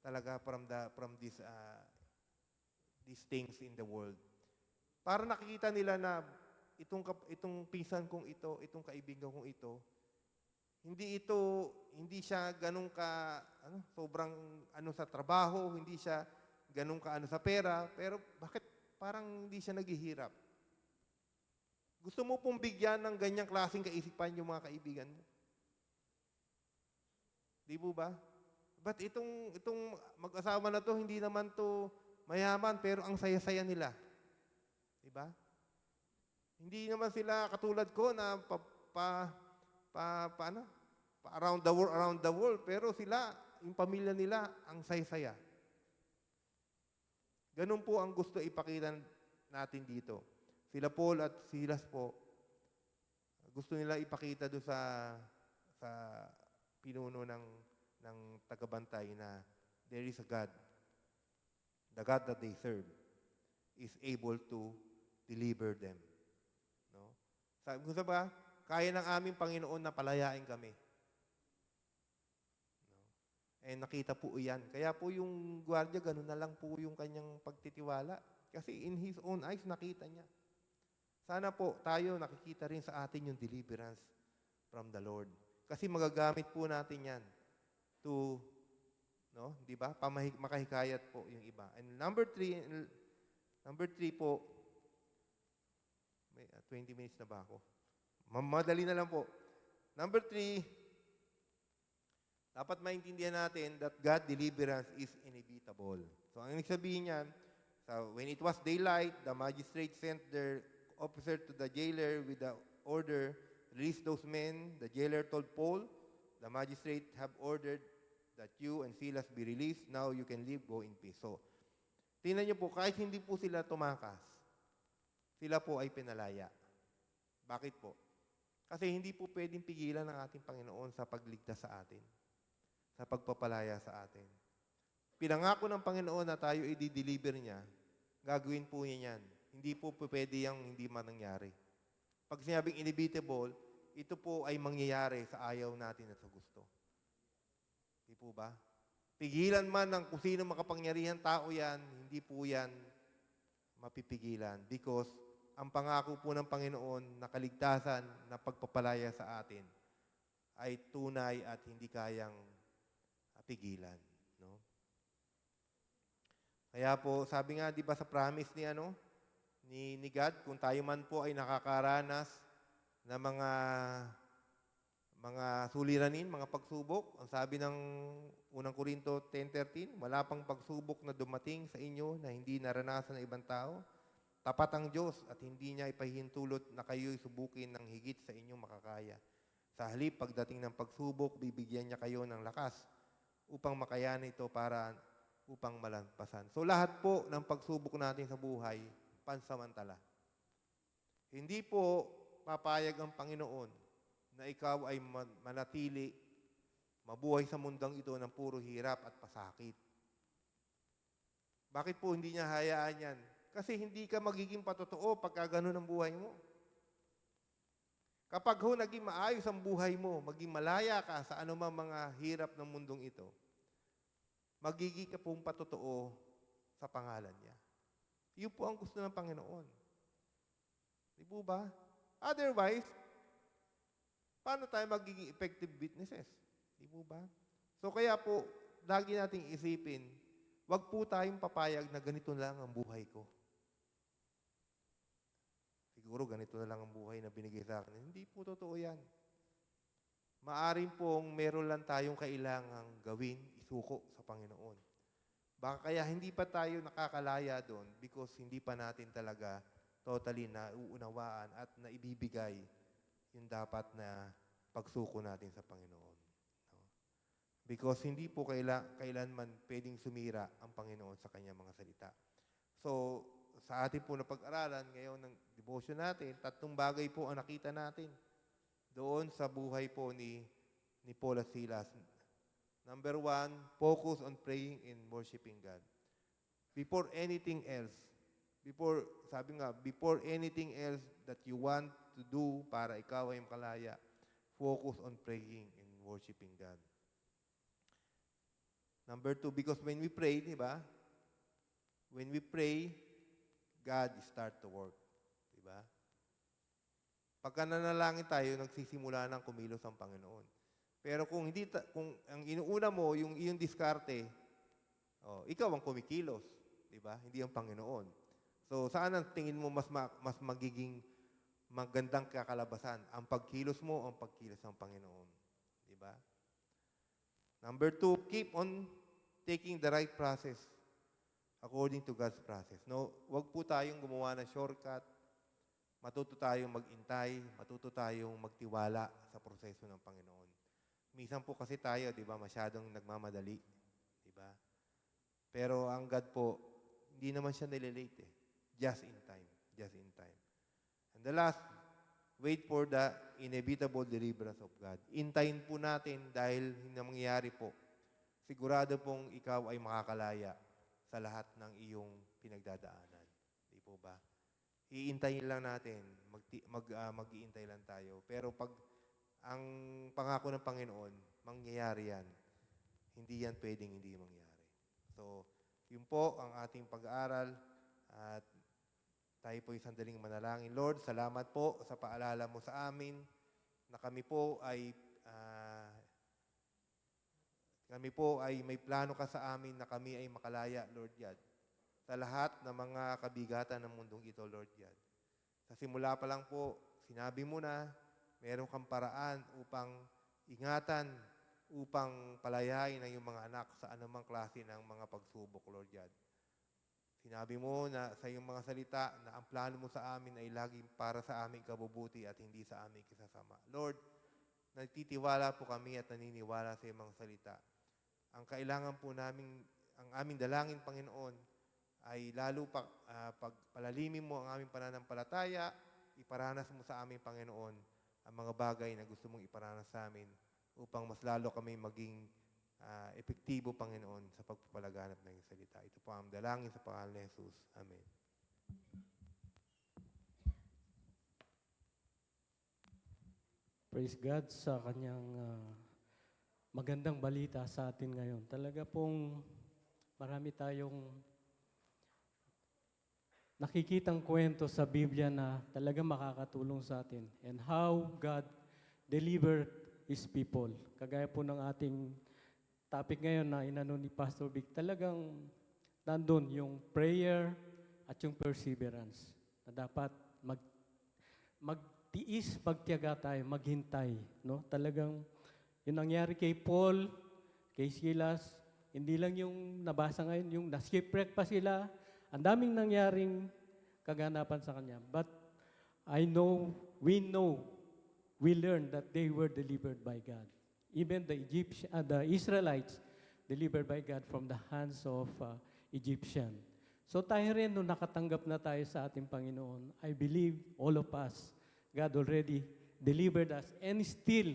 talaga from these things in the world. Para nakikita nila na itong pinsan kong ito, itong kaibigan kong ito, hindi siya ganun ka, sobrang sa trabaho, hindi siya ganun ka sa pera, pero bakit parang hindi siya naghihirap? Gusto mo pong bigyan ng ganyang klaseng kaisipan yung mga kaibigan mo? Di po ba? But itong mag-asawa na to, hindi naman to mayaman, pero ang saya-saya nila. Di ba? Hindi naman sila katulad ko na around the world, pero sila, yung pamilya nila, ang saya-saya. Ganun po ang gusto ipakita natin dito. Sila Paul at Silas po, gusto nila ipakita doon sa pinuno ng tagabantay na there is a God. The God that they serve is able to deliver them. No? Sabi ko ba, kaya ng aming Panginoon na palayain kami. No? Nakita po yan. Kaya po yung gwardiya, ganun na lang po yung kanyang pagtitiwala. Kasi in his own eyes, nakita niya. Sana po tayo nakikita rin sa atin yung deliverance from the Lord. Kasi magagamit po natin yan to, di ba? Makahikayat po yung iba. And number three po, may 20 minutes na ba ako? Madali na lang po. Number 3, dapat maintindihan natin that God deliverance is inevitable. So, ang ibig sabihin niyan, when it was daylight, the magistrate sent their officer to the jailer with the order, release those men. The jailer told Paul, the magistrate have ordered that you and Silas be released. Now you can leave, go in peace. So, tingnan niyo po, kahit hindi po sila tumakas, sila po ay pinalaya. Bakit po? Kasi hindi po pwedeng pigilan ng ating Panginoon sa pagligtas sa atin, sa pagpapalaya sa atin. Pinangako ng Panginoon na tayo i-deliver niya, gagawin po niya yan. Hindi po pwede yung hindi manangyari. Pag sinabing inevitable, ito po ay mangyayari sa ayaw natin at sa gusto. Di po ba? Pigilan man ng kung sino makapangyarihan tao yan, hindi po yan mapipigilan. Because ang pangako po ng Panginoon na kaligtasan na pagpapalaya sa atin ay tunay at hindi kayang pigilan. No? Kaya po, sabi nga, di ba sa promise ni God, kung tayo man po ay nakakaranas ng mga suliranin, mga pagsubok, ang sabi ng unang Korinto 10:13, wala pang pagsubok na dumating sa inyo na hindi naranasan ng ibang tao. Tapat ang Diyos at hindi niya ipahihintulot na kayo'y subukin ng higit sa inyong makakaya. Sa halip, pagdating ng pagsubok, bibigyan niya kayo ng lakas upang makayanan ito upang malampasan. So lahat po ng pagsubok natin sa buhay, pansamantala. Hindi po papayag ang Panginoon na ikaw ay manatili, mabuhay sa mundang ito ng puro hirap at pasakit. Bakit po hindi niya hayaan yan? Kasi hindi ka magiging patotoo pagka ganun ang buhay mo. Kapag naging maayos ang buhay mo, maging malaya ka sa anumang mga hirap ng mundong ito, magiging ka pong patotoo sa pangalan niya. Yun po ang gusto ng Panginoon. Di po ba? Otherwise, paano tayo magiging effective witnesses? Di po ba? So kaya po, lagi nating isipin, wag po tayong papayag na ganito lang ang buhay ko. Siguro ganito na lang ang buhay na binigay sa akin. Hindi po totoo yan. Maaring pong meron lang tayong kailangang gawin, isuko sa Panginoon. Baka kaya hindi pa tayo nakakalaya doon because hindi pa natin talaga totally nauunawaan at naibibigay yung dapat na pagsuko natin sa Panginoon. No? Because hindi po kailanman pwedeng sumira ang Panginoon sa kanyang mga salita. So, sa ating po na pag-aralan ngayon ng devotion natin, 3 bagay po ang nakita natin doon sa buhay po ni Paul at Silas. Number 1, focus on praying and worshiping God. Before anything else, before anything else that you want to do para ikaw ay makalaya, focus on praying and worshiping God. Number 2, because when we pray, di ba? When we pray, God start to work. Di ba? Pagka nanalangin tayo, nagsisimula ng kumilos ang Panginoon. Pero kung ang inuuna mo, yung iyong diskarte, ikaw ang kumikilos. Di ba? Hindi ang Panginoon. So, saan ang tingin mo mas magiging magandang kakalabasan? Ang pagkilos mo o ang pagkilos ng Panginoon? Di ba? Number 2, keep on taking the right process according to God's process. No, wag po tayong gumawa ng shortcut. Matuto tayong magintay, matuto tayong magtiwala sa proseso ng Panginoon. Minsan po kasi tayo, 'di ba, masyadong nagmamadali, 'di ba? Pero ang God po, hindi naman siya nililate eh. Just in time, just in time. And the last, wait for the inevitable deliverance of God. Intayin po natin dahil hindi mangyayari po. Sigurado pong ikaw ay makakalaya sa lahat ng iyong pinagdadaanan. Di po ba? Iintayin lang natin, mag-iintay lang tayo. Pero pag ang pangako ng Panginoon, mangyayari yan. Hindi yan pwedeng hindi mangyari. So, yun po ang ating pag-aaral at tayo po isang daling manalangin. Lord, salamat po sa paalala mo sa amin na kami po ay may plano ka sa amin na kami ay makalaya, Lord God, sa lahat ng mga kabigatan ng mundong ito, Lord God. Sa simula pa lang po, sinabi mo na meron kang paraan upang ingatan, upang palayain ang iyong mga anak sa anumang klase ng mga pagsubok, Lord God. Sinabi mo na sa iyong mga salita na ang plano mo sa amin ay laging para sa aming kabubuti at hindi sa aming kisasama. Lord, nagtitiwala po kami at naniniwala sa iyong mga salita. Ang kailangan po namin, ang aming dalangin, Panginoon, ay lalo pagpalalimin mo ang aming pananampalataya, iparanas mo sa aming Panginoon ang mga bagay na gusto mong iparanas sa amin upang mas lalo kami maging epektibo, Panginoon, sa pagpapalaganap ng iyong salita. Ito po ang dalangin sa pangalan ni Jesus. Amen. Praise God sa kanyang magandang balita sa atin ngayon. Talaga pong marami tayong nakikitang kwento sa Biblia na talaga makakatulong sa atin and how God delivered His people. Kagaya po ng ating topic ngayon na inano ni Pastor Vic, talagang nandun yung prayer at yung perseverance na dapat magtiis, magtiyaga tayo, maghintay. No? Talagang yung nangyari kay Paul, kay Silas, hindi lang yung nabasa ngayon, yung na-shipwreck pa sila, ang daming nangyaring kaganapan sa kanya. But we learned that they were delivered by God. Even the Israelites delivered by God from the hands of Egyptian. So tayo rin, nung nakatanggap na tayo sa ating Panginoon, I believe all of us, God already delivered us and still,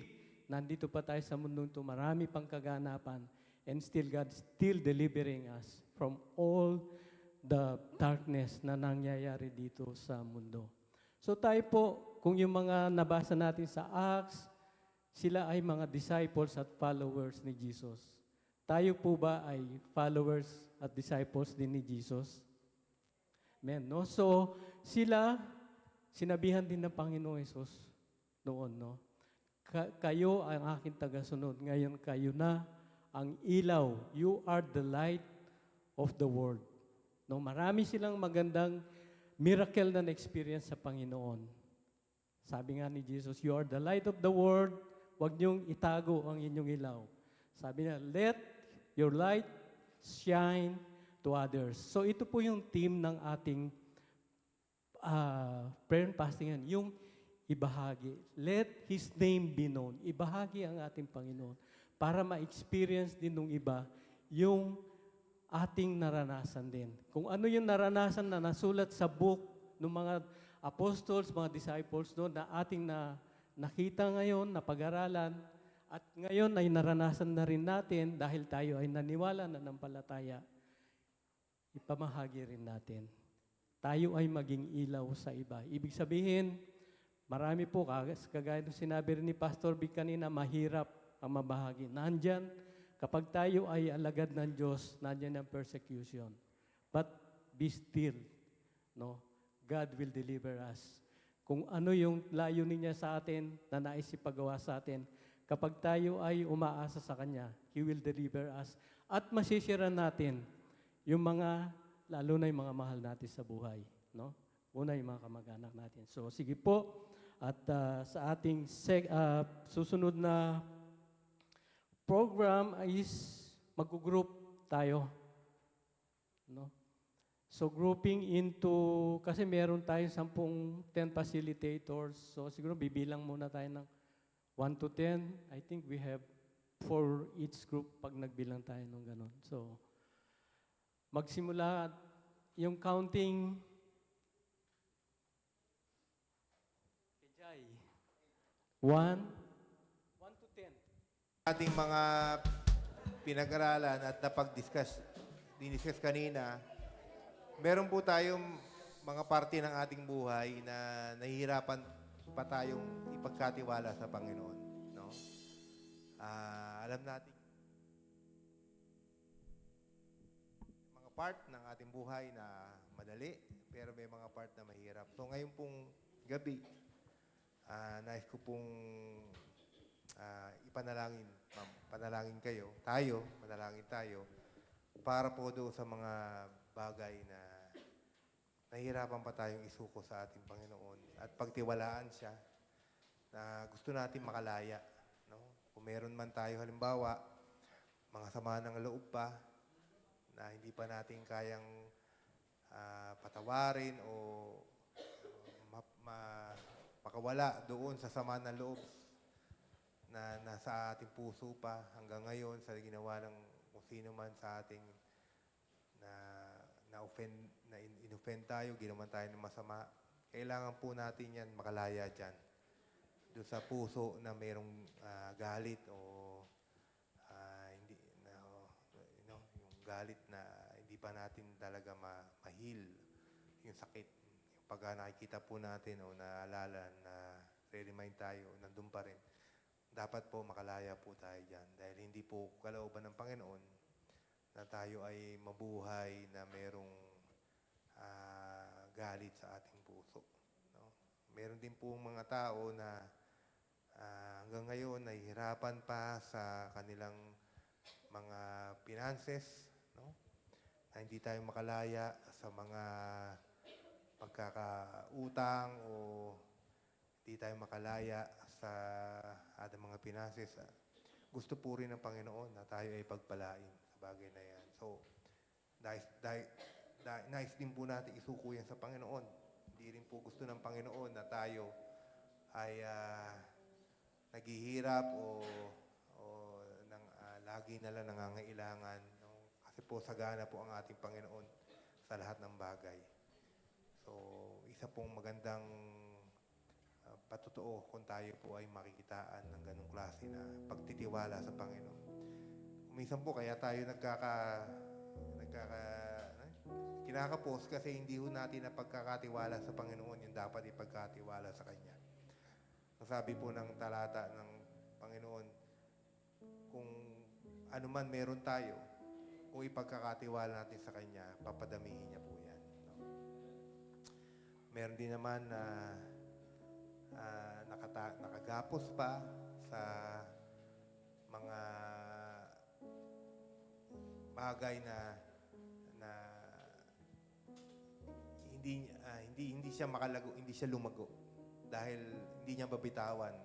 nandito pa tayo sa mundong ito, marami pang kaganapan and still God still delivering us from all the darkness na nangyayari dito sa mundo. So tayo po, kung yung mga nabasa natin sa Acts, sila ay mga disciples at followers ni Jesus. Tayo po ba ay followers at disciples din ni Jesus? Amen, no? So, sinabihan din ng Panginoong Hesus noon, no? Kayo ang aking tagasunod. Ngayon kayo na ang ilaw. You are the light of the world. No, marami silang magandang miracle na experience sa Panginoon. Sabi nga ni Jesus, you are the light of the world. Huwag niyong itago ang inyong ilaw. Sabi niya, let your light shine to others. So ito po yung theme ng ating prayer and fasting. Yung ibahagi. Let His name be known. Ibahagi ang ating Panginoon para ma-experience din ng iba yung ating naranasan din. Kung ano yung naranasan na nasulat sa book ng mga apostles, mga disciples doon na ating nakita ngayon, napag-aralan, at ngayon ay naranasan na rin natin dahil tayo ay naniwala na nampalataya, ipamahagi rin natin. Tayo ay maging ilaw sa iba. Ibig sabihin, marami po, kagaya ng sinabi rin ni Pastor Vic kanina, mahirap ang mabahagi. Nandyan, kapag tayo ay alagad ng Diyos, nandyan ang persecution. But be still, no? God will deliver us. Kung ano yung layunin niya sa atin, na nais ipagawa sa atin, kapag tayo ay umaasa sa Kanya, He will deliver us. At masisira natin yung mga, lalo na yung mga mahal natin sa buhay. No? Una yung mga kamag-anak natin. So sige po, at sa ating susunod na program is mag-group tayo. No? So grouping into, kasi meron tayo 10 facilitators. So siguro bibilang muna tayo ng 1 to 10. I think we have 4 each group pag nagbilang tayo ng ganun. So magsimula yung counting. Kejay. 1 to 10. Ating mga pinag-aralan at diniscuss kanina, meron po tayong mga parte ng ating buhay na nahihirapan pa tayong ipagkatiwala sa Panginoon. No? Alam natin, mga part ng ating buhay na madali, pero may mga part na mahirap. So ngayon pong gabi, nais ko pong ipanalangin, panalangin kayo, manalangin tayo, para po doon sa mga bagay na nahihirapan pa tayong isuko sa ating Panginoon at pagtiwalaan siya na gusto natin makalaya. No? Kung meron man tayo halimbawa, mga sama ng loob pa na hindi pa natin kayang patawarin o makawala doon sa sama ng loob na nasa ating puso pa hanggang ngayon sa ginawa ng kung sino man sa ating in-offend tayo, ginawan tayo ng masama. Kailangan po natin yan makalaya dyan. Doon sa puso na mayroong galit o yung galit na hindi pa natin talaga ma-heal yung sakit. Yung pag nakikita po natin o naalala na re-remind tayo, nandun pa rin. dapat po makalaya po tayo dyan. Dahil hindi po kalooban ng Panginoon na tayo ay mabuhay na merong galit sa ating puso. No? Meron din po mga tao na hanggang ngayon nahihirapan pa sa kanilang mga finances, no? Na hindi tayo makalaya sa mga pagkakautang o hindi tayo makalaya sa ating mga finances. Gusto po rin ng Panginoon na tayo ay pagpalain sa bagay na yan. So, nais din po natin isuko yan sa Panginoon. Hindi rin po gusto ng Panginoon na tayo ay naghihirap o lagi na lang nangangailangan. No? Kasi po sagana po ang ating Panginoon sa lahat ng bagay. So, isa pong magandang patotoo kung tayo po ay makikitaan ng ganong klase na pagtitiwala sa Panginoon. Minsan po kaya tayo kinakapos kasi hindi ho natin na pagkakatiwala sa Panginoon yung dapat ipagkatiwala sa Kanya. Ang sabi po ng talata ng Panginoon, kung ano man meron tayo, kung ipagkakatiwala natin sa Kanya, papadamihin niya po yan. No? Meron din naman na nakagapos pa sa mga bagay na hindi siya makalago, hindi siya lumago dahil hindi niya babitawan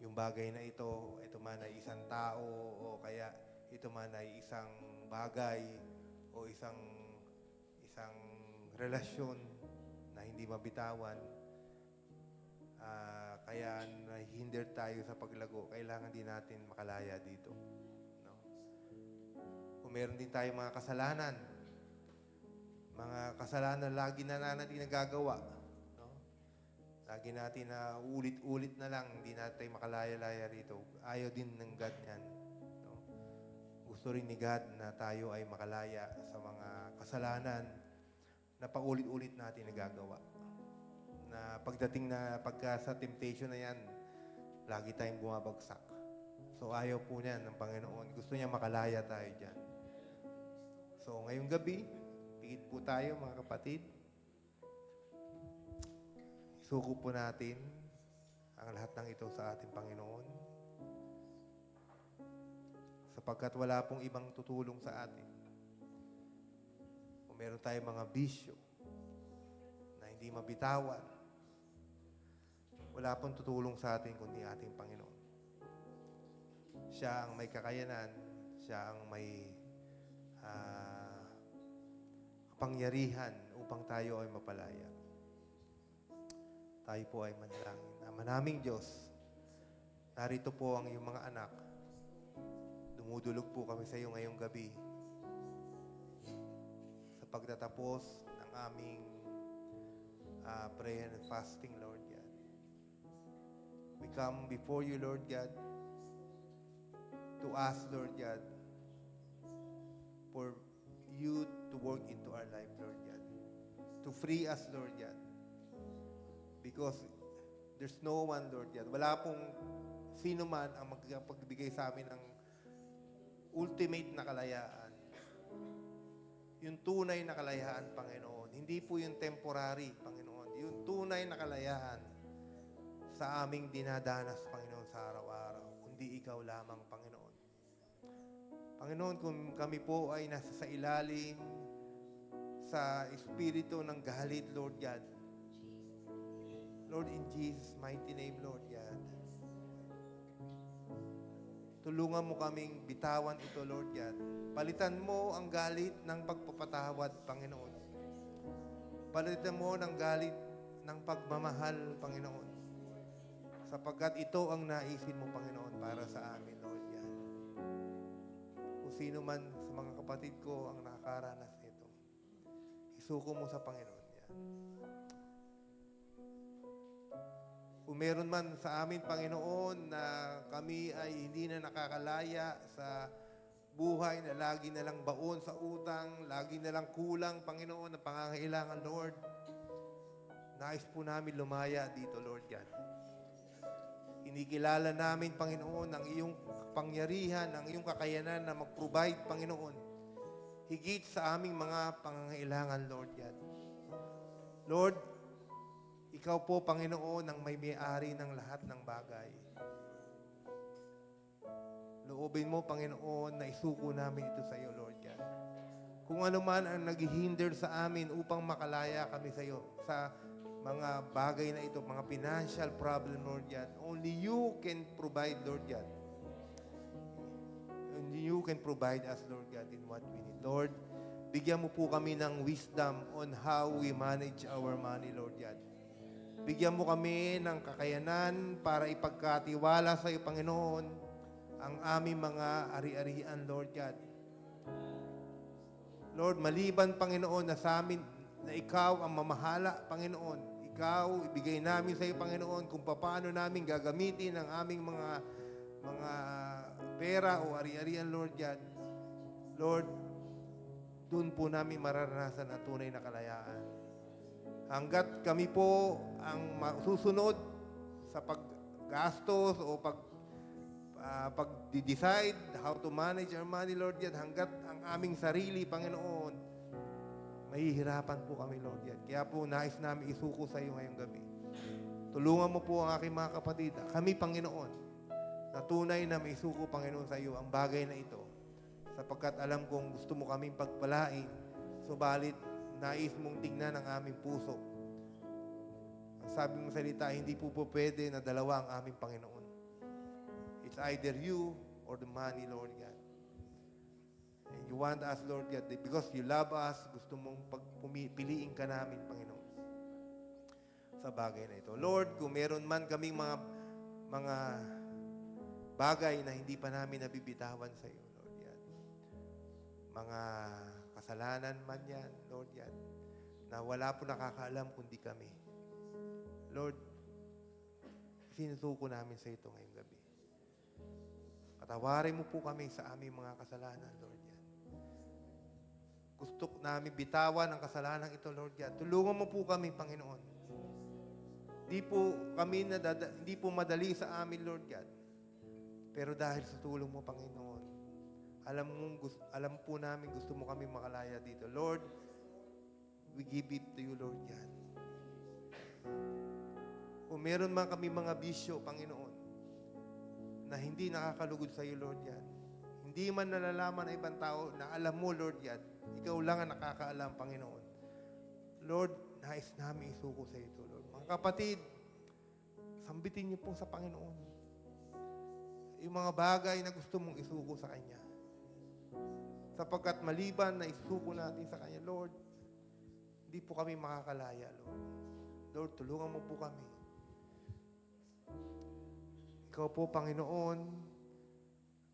yung bagay na ito man ay isang tao o kaya ito man ay isang bagay o isang relasyon na hindi mabitawan. Kaya nahihinder tayo sa paglago. Kailangan din natin makalaya dito. No? Kung meron din tayo mga kasalanan lagi na natin nagagawa. No? Lagi natin na ulit-ulit na lang, hindi natin makalaya-laya dito. Ayaw din ng God yan. No? Gusto rin ni God na tayo ay makalaya sa mga kasalanan na paulit-ulit natin nagagawa. Na pagdating na pagka sa temptation na yan, lagi tayong bumabagsak. So ayaw po niyan ng Panginoon. Gusto niya makalaya tayo dyan. So ngayong gabi, pigit po tayo mga kapatid. Isuko po natin ang lahat ng ito sa ating Panginoon. Sapagkat wala pong ibang tutulong sa atin. Kung meron tayong mga bisyo na hindi mabitawan, wala pong tutulong sa atin kundi ating Panginoon. Siya ang may kakayanan, siya ang may kapangyarihan upang tayo ay mapalaya. Tayo po ay manalangin. Ama naming Diyos, narito po ang iyong mga anak. Dumudulog po kami sa iyo ngayong gabi sa pagtatapos ng aming prayer and fasting, Lord God. We come before you, Lord God, to ask, Lord God, for you to work into our life, Lord God. To free us, Lord God. Because there's no one, Lord God. Wala pong sino man ang magpagbigay sa amin ng ultimate na kalayaan. Yung tunay na kalayaan, Panginoon. Hindi po yung temporary, Panginoon. Yung tunay na kalayaan sa aming dinadanas, Panginoon, sa araw-araw. Kundi ikaw lamang, Panginoon. Panginoon, kung kami po ay nasa sa ilalim sa espiritu ng galit, Lord God. Lord, in Jesus' mighty name, Lord God. Tulungan mo kaming bitawan ito, Lord God. Palitan mo ang galit ng pagpapatawad, Panginoon. Palitan mo ng galit ng pagmamahal, Panginoon. Sapagkat ito ang naisin mo, Panginoon, para sa amin, Lord God. Kung sino man sa mga kapatid ko ang nakakaranas nito, isuko mo sa Panginoon yan. Kung meron man sa amin, Panginoon, na kami ay hindi na nakakalaya sa buhay na lagi na lang baon sa utang, lagi na lang kulang, Panginoon, na pangangailangan, Lord, nais po namin lumaya dito, Lord God. Kinikilala namin, Panginoon, ang iyong kapangyarihan, ang iyong kakayanan na mag-provide, Panginoon. Higit sa aming mga pangangailangan, Lord God. Lord, ikaw po, Panginoon, ang may-ari ng lahat ng bagay. Loobin mo, Panginoon, na isuko namin ito sa iyo, Lord God. Kung ano man ang naghihinder sa amin upang makalaya kami sa iyo, sa mga bagay na ito, mga financial problem, Lord God, only you can provide, Lord God. Only you can provide us, Lord God, in what we need. Lord, bigyan mo po kami ng wisdom on how we manage our money, Lord God. Bigyan mo kami ng kakayanan para ipagkatiwala sa iyo, Panginoon, ang aming mga ari-arian, Lord God. Lord, maliban, Panginoon, na sa amin, na ikaw ang mamahala, Panginoon. Ikaw, ibigay namin sa iyo, Panginoon, kung paano namin gagamitin ang aming mga pera o ari-arian, Lord God. Lord, doon po namin mararanasan ang tunay na kalayaan. Hanggat kami po ang susunod sa paggastos o pag-decide how to manage our money, Lord God, hanggat ang aming sarili, Panginoon, mahihirapan po kami, Lord God. Kaya po, nais namin isuko sa iyo ngayong gabi. Tulungan mo po ang aking mga kapatid, kami, Panginoon, na tunay na may isuko, Panginoon, sa iyo ang bagay na ito. Sapagkat alam kong gusto mo kaming pagpalain, subalit nais mong tingnan ang aming puso. Ang sabi mong salita, hindi po pwede na dalawa ang aming Panginoon. It's either you or the money, Lord God. And you want us, Lord God, because you love us, gusto mong piliin ka namin, Panginoon, sa bagay na ito. Lord, kung meron man kaming mga bagay na hindi pa namin nabibitawan sa iyo, Lord God. Mga kasalanan man yan, Lord God, na wala po nakakaalam kundi kami. Lord, sinusuko namin sa ito ngayong gabi. Patawarin mo po kami sa aming mga kasalanan, Lord God. Gusto namin bitawan ang kasalanan ito, Lord God. Tulungan mo po kami, Panginoon. Hindi po madali sa amin, Lord God. Pero dahil sa tulong mo, Panginoon, alam po namin gusto mo kami makalaya dito. Lord, we give it to you, Lord God. Kung meron man kami mga bisyo, Panginoon, na hindi nakakalugod sa iyo, Lord God. Hindi man nalalaman ng ibang tao na alam mo, Lord God. Ikaw lang ang nakakaalam, Panginoon. Lord, nais namin isuko sa ito, Lord. Mga kapatid, sambitin niyo po sa Panginoon yung mga bagay na gusto mong isuko sa Kanya. Sapagkat maliban na isuko natin sa Kanya, Lord, hindi po kami makakalaya, Lord. Lord, tulungan mo po kami. Ikaw po, Panginoon,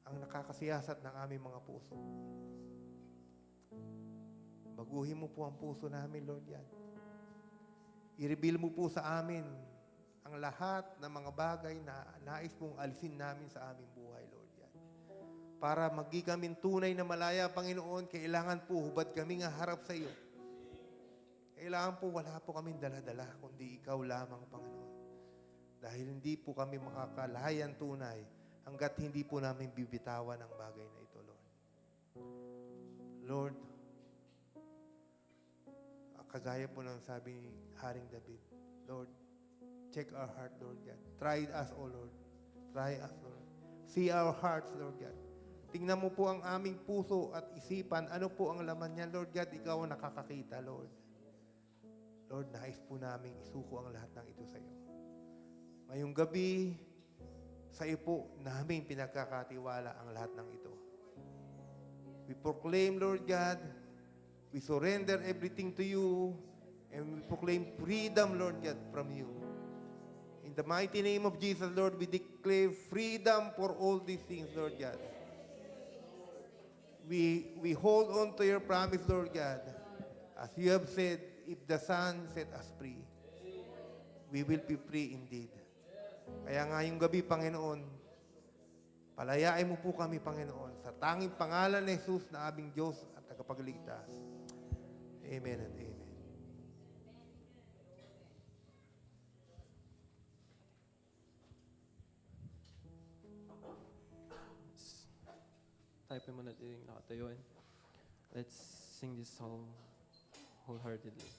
ang nakakasiyasat ng aming mga puso. Baguhin mo po ang puso namin, Lord God. I-reveal mo po sa amin ang lahat ng mga bagay na nais mong alisin namin sa aming buhay, Lord God. Para maging kami tunay na malaya, Panginoon, kailangan po hubad kami nga harap sa iyo. Kailangan po wala po kaming dala-dala, kundi ikaw lamang, Panginoon. Dahil hindi po kami makakalayan tunay hanggat hindi po namin bibitawan ang bagay na ito, Lord. Lord, kagaya po ng sabi ni Haring David, Lord, check our heart, Lord God. Try us, O Lord. Try us, Lord. See our hearts, Lord God. Tingnan mo po ang aming puso at isipan. Ano po ang laman niya, Lord God? Ikaw ang nakakakita, Lord. Lord, nais po namin isuko ang lahat ng ito sa iyo. Ngayong gabi, sa iyo po namin pinagkakatiwala ang lahat ng ito. We proclaim, Lord God, we surrender everything to you, and we proclaim freedom, Lord God, from you. In the mighty name of Jesus, Lord, we declare freedom for all these things, Lord God. We hold on to your promise, Lord God. As you have said, if the Son set us free, we will be free indeed. Kaya ngayong gabi, Panginoon, palayain mo po kami, Panginoon, sa tanging pangalan ni Jesus na aming Diyos at tagapagligtas. Amen and amen. ko manatiling nakatayo. And let's sing this song wholeheartedly.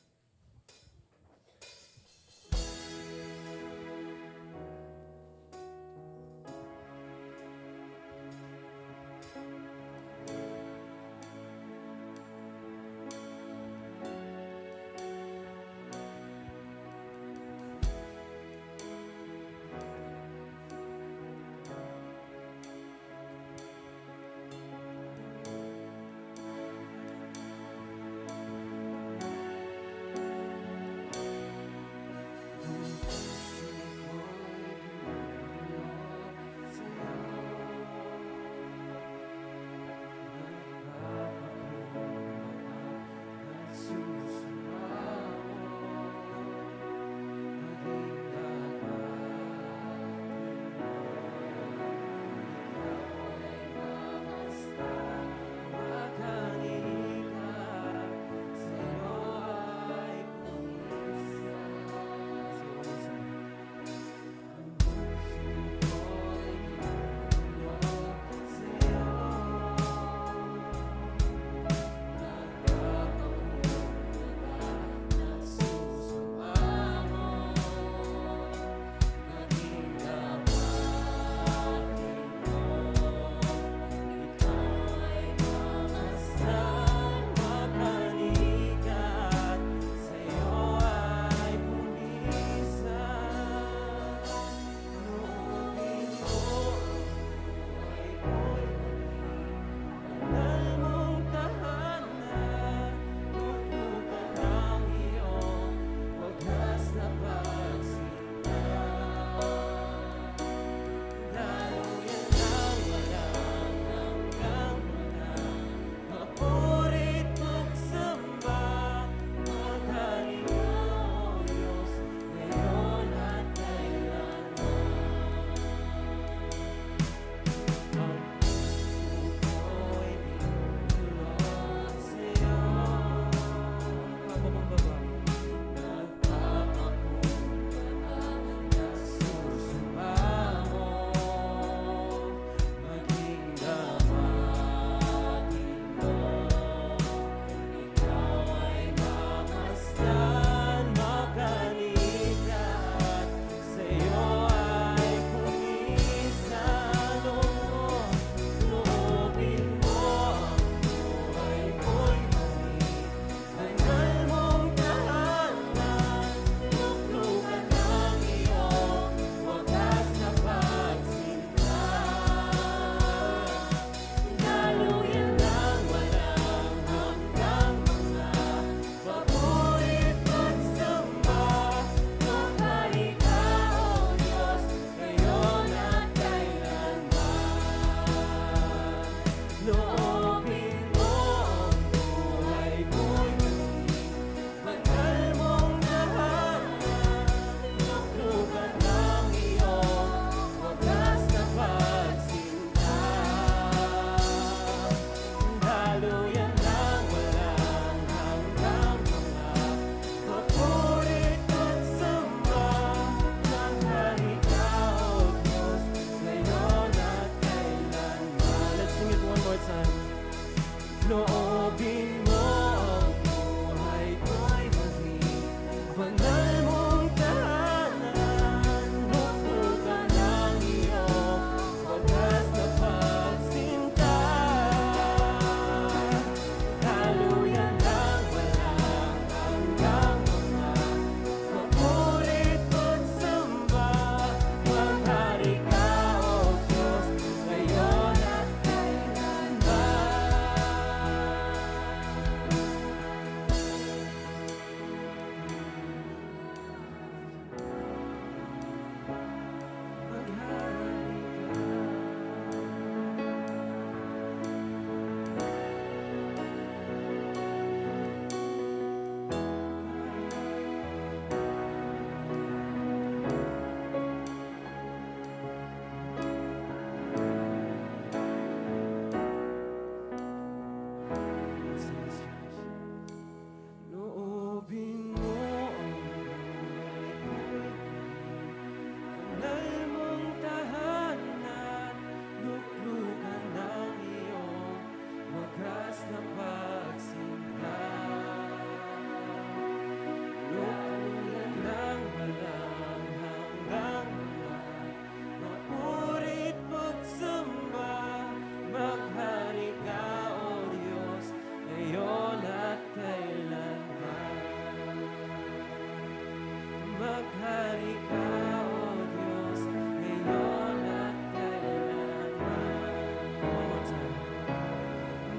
Maghari ka, O Diyos, ngayon at kailanman. One more time.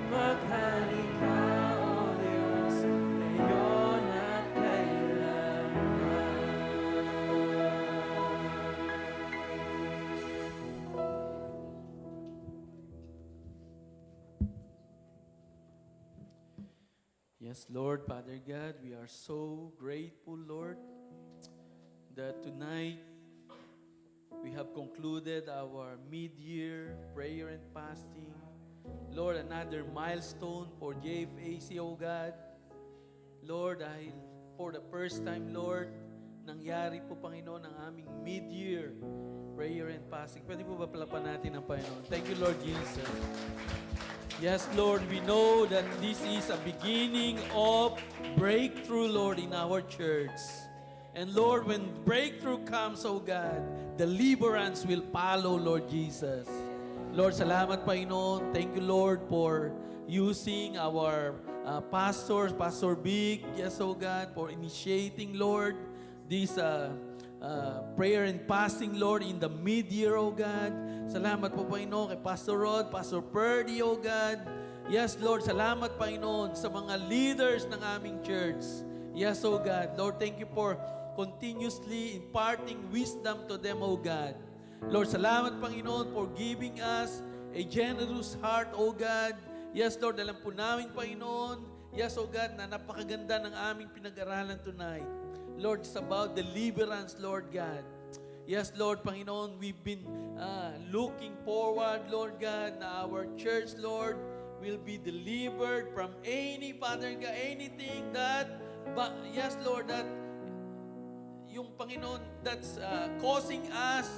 Maghari ka, O Diyos, ngayon at kailanman. Yes, Lord, Father God, we are so grateful, Lord, that tonight we have concluded our mid-year prayer and fasting. Lord, another milestone for JFAC, O God. Lord, dahil for the first time, Lord, nangyari po, Panginoon, ang aming mid-year prayer and fasting. Pwede po ba palapan natin ang Panginoon? Thank you, Lord Jesus. Yes, Lord, we know that this is a beginning of breakthrough, Lord, in our church. And Lord, when breakthrough comes, oh God, deliverance will follow, Lord Jesus. Lord, salamat, Panginoon. Thank you, Lord, for using our pastors, Pastor Big, yes, oh God, for initiating, Lord, this prayer and fasting, Lord, in the mid-year, oh God. Salamat po, Panginoon, kay Pastor Rod, Pastor Purdy, oh God. Yes, Lord, salamat, Panginoon, sa mga leaders ng aming church. Yes, oh God. Lord, thank you for continuously imparting wisdom to them, oh God. Lord, salamat, Panginoon, for giving us a generous heart, oh God. Yes, Lord, alam po namin, Panginoon, yes, oh God, na napakaganda ng aming pinag-aralan tonight. Lord, it's about deliverance, Lord God. Yes, Lord, Panginoon, we've been looking forward, Lord God, na our church, Lord, will be delivered from any, Father God, anything that, yes, Lord, that yung Panginoon that's causing us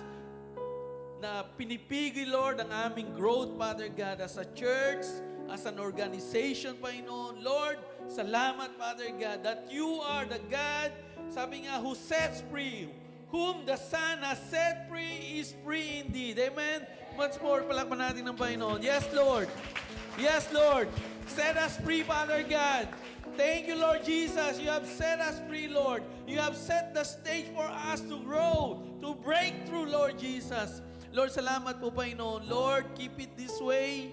na pinipigil, Lord, ang aming growth, Father God, as a church, as an organization, Panginoon. Lord, salamat, Father God, that you are the God, sabi nga, who sets free. Whom the Son has set free is free indeed. Amen? Once more, palakpan natin ng Panginoon. Yes, Lord. Yes, Lord. Set us free, Father God. Thank you, Lord Jesus. You have set us free, Lord. You have set the stage for us to grow, to break through, Lord Jesus. Lord, salamat po, Panginoon. Lord, keep it this way.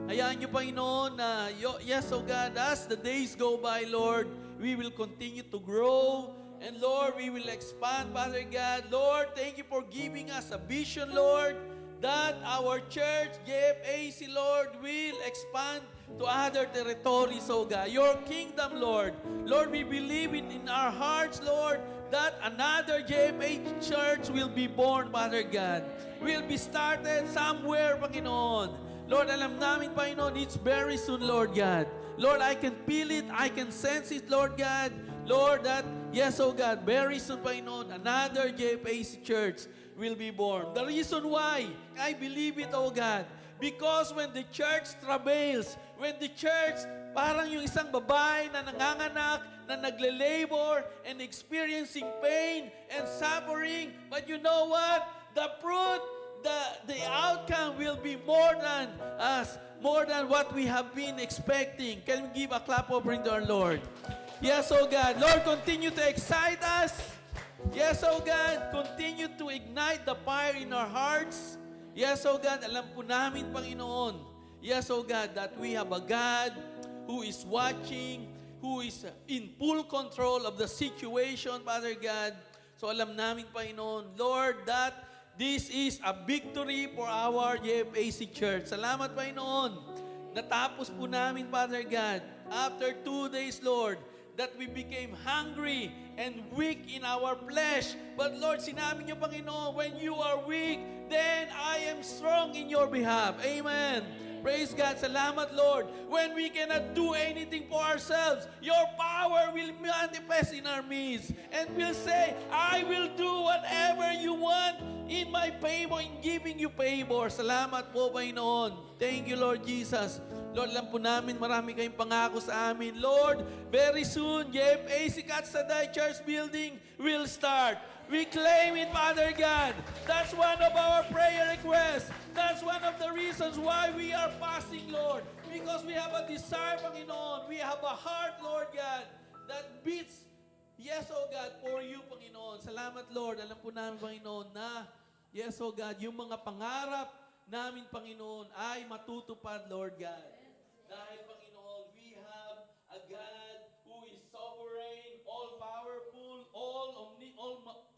Hayaan niyo, Panginoon, na yes, oh God, as the days go by, Lord, we will continue to grow. And Lord, we will expand, Father God. Lord, thank you for giving us a vision, Lord, that our church, JFAC, Lord, will expand to other territories, oh God. Your kingdom, Lord. Lord, we believe in our hearts, Lord, that another JFAC church will be born, Father God. Will be started somewhere, Panginoon. Lord, alam namin, Panginoon, it's very soon, Lord God. Lord, I can feel it, I can sense it, Lord God. Lord, that, yes, oh God, very soon, Panginoon, another JFAC church will be born. The reason why I believe it, oh God, because when the church travails, when the church, parang yung isang babae na nanganganak, na nagle-labor and experiencing pain and suffering, but you know what? The fruit, the outcome will be more than us, more than what we have been expecting. Can we give a clap offering to our Lord? Yes, oh God. Lord, continue to excite us. Yes, oh God. Continue to ignite the fire in our hearts. Yes, oh God. Alam po namin, Panginoon. Yes, oh God, that we have a God who is watching, who is in full control of the situation, Father God. So alam namin, Panginoon, Lord, that this is a victory for our JFAC Church. Salamat, Panginoon. Natapos po namin, Father God, after 2 days, Lord, that we became hungry and weak in our flesh. But Lord, sinabi niyo, Panginoon, when you are weak, then I am strong in your behalf. Amen. Praise God. Salamat, Lord. When we cannot do anything for ourselves, your power will manifest in our midst. And we'll say, I will do whatever you want in my favor, in giving you favor. Salamat po, Panginoon. Thank you, Lord Jesus. Lord, alam po namin, marami kayong pangako sa amin. Lord, very soon, JFAC Katsaday Church Building will start. We claim it, Father God. That's one of our prayer requests. That's one of the reasons why we are fasting, Lord. Because we have a desire, Panginoon. We have a heart, Lord God, that beats, yes, oh God, for you, Panginoon. Salamat. Salamat, Lord. Alam po namin, Panginoon, na, yes, oh God, yung mga pangarap namin, Panginoon, ay matutupad, Lord God. Dahil, Panginoon, we have a God who is sovereign, all-powerful,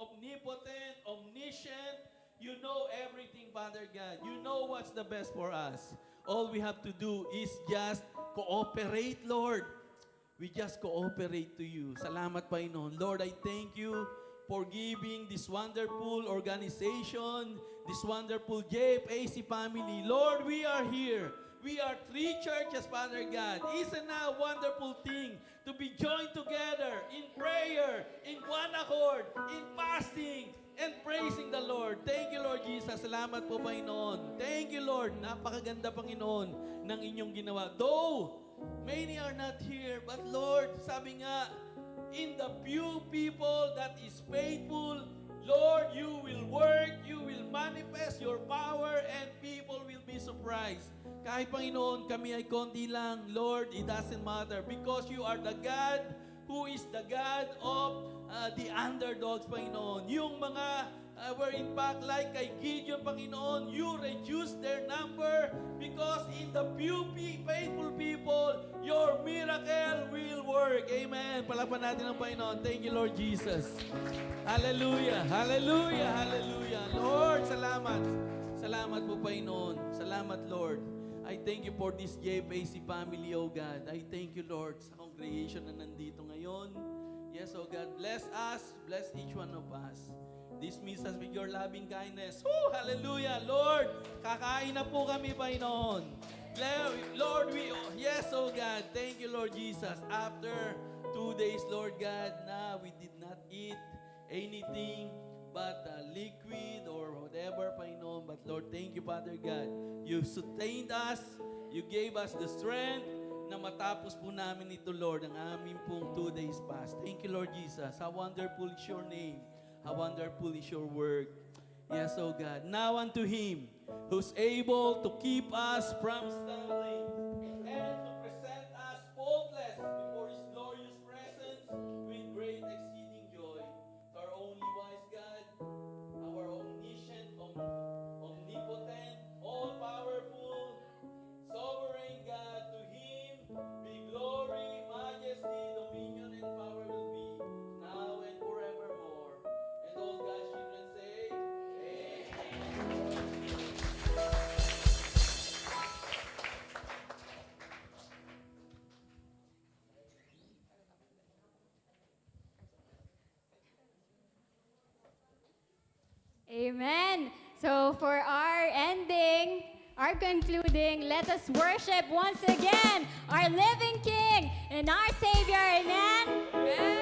omnipotent, omniscient. You know everything, Father God. You know what's the best for us. All we have to do is just cooperate, Lord. We just cooperate to you. Salamat, Panginoon. Lord, I thank you for giving this wonderful organization, this wonderful JFAC family. Lord, we are here. We are 3 churches, Father God. Isn't that a wonderful thing to be joined together in prayer, in one accord, in fasting, and praising the Lord. Thank you, Lord Jesus. Salamat po, Panginoon. Thank you, Lord. Napakaganda, Panginoon, ng inyong ginawa. Though many are not here, but Lord, sabi nga, in the few people that is faithful, Lord, you will work, you will manifest your power, and people will be surprised. Kahit, Panginoon, kami ay konti lang, Lord, it doesn't matter because you are the God who is the God of the underdogs, Panginoon. Yung mga were in fact like kay Gideon, Panginoon, you reduce their number because in the few faithful people, your miracle will work. Amen. Palapan natin ang Panginoon. Thank you, Lord Jesus. Hallelujah. Hallelujah. Hallelujah. Lord, salamat. Salamat po, Panginoon. Salamat, Lord. I thank you for this JFAC family, oh God. I thank you, Lord, sa congregation na nandito ngayon. Yes, oh God, bless us, bless each one of us. Dismiss us with your loving kindness. Woo! Hallelujah, Lord. Kakain na po kami, Panginoon. Lord, yes, oh God. Thank you, Lord Jesus. After 2 days, Lord God, we did not eat anything but liquid or whatever, Panginoon. But Lord, thank you, Father God. You sustained us. You gave us the strength na matapos po namin ito, Lord, ang aming pong 2 days fast. Thank you, Lord Jesus. How wonderful is your name. How wonderful is your word. Yes, oh God. Now unto Him who's able to keep us from stumbling and to present us faultless before His glorious presence with great exceeding joy. To our only wise God, our omniscient, omnipotent, all-powerful, sovereign God, to Him be glory, majesty, dominion, and power will be now and forevermore. And all God's children say, Amen. Amen. So for our ending, our concluding, let us worship once again our living King and our Savior. Amen. Amen.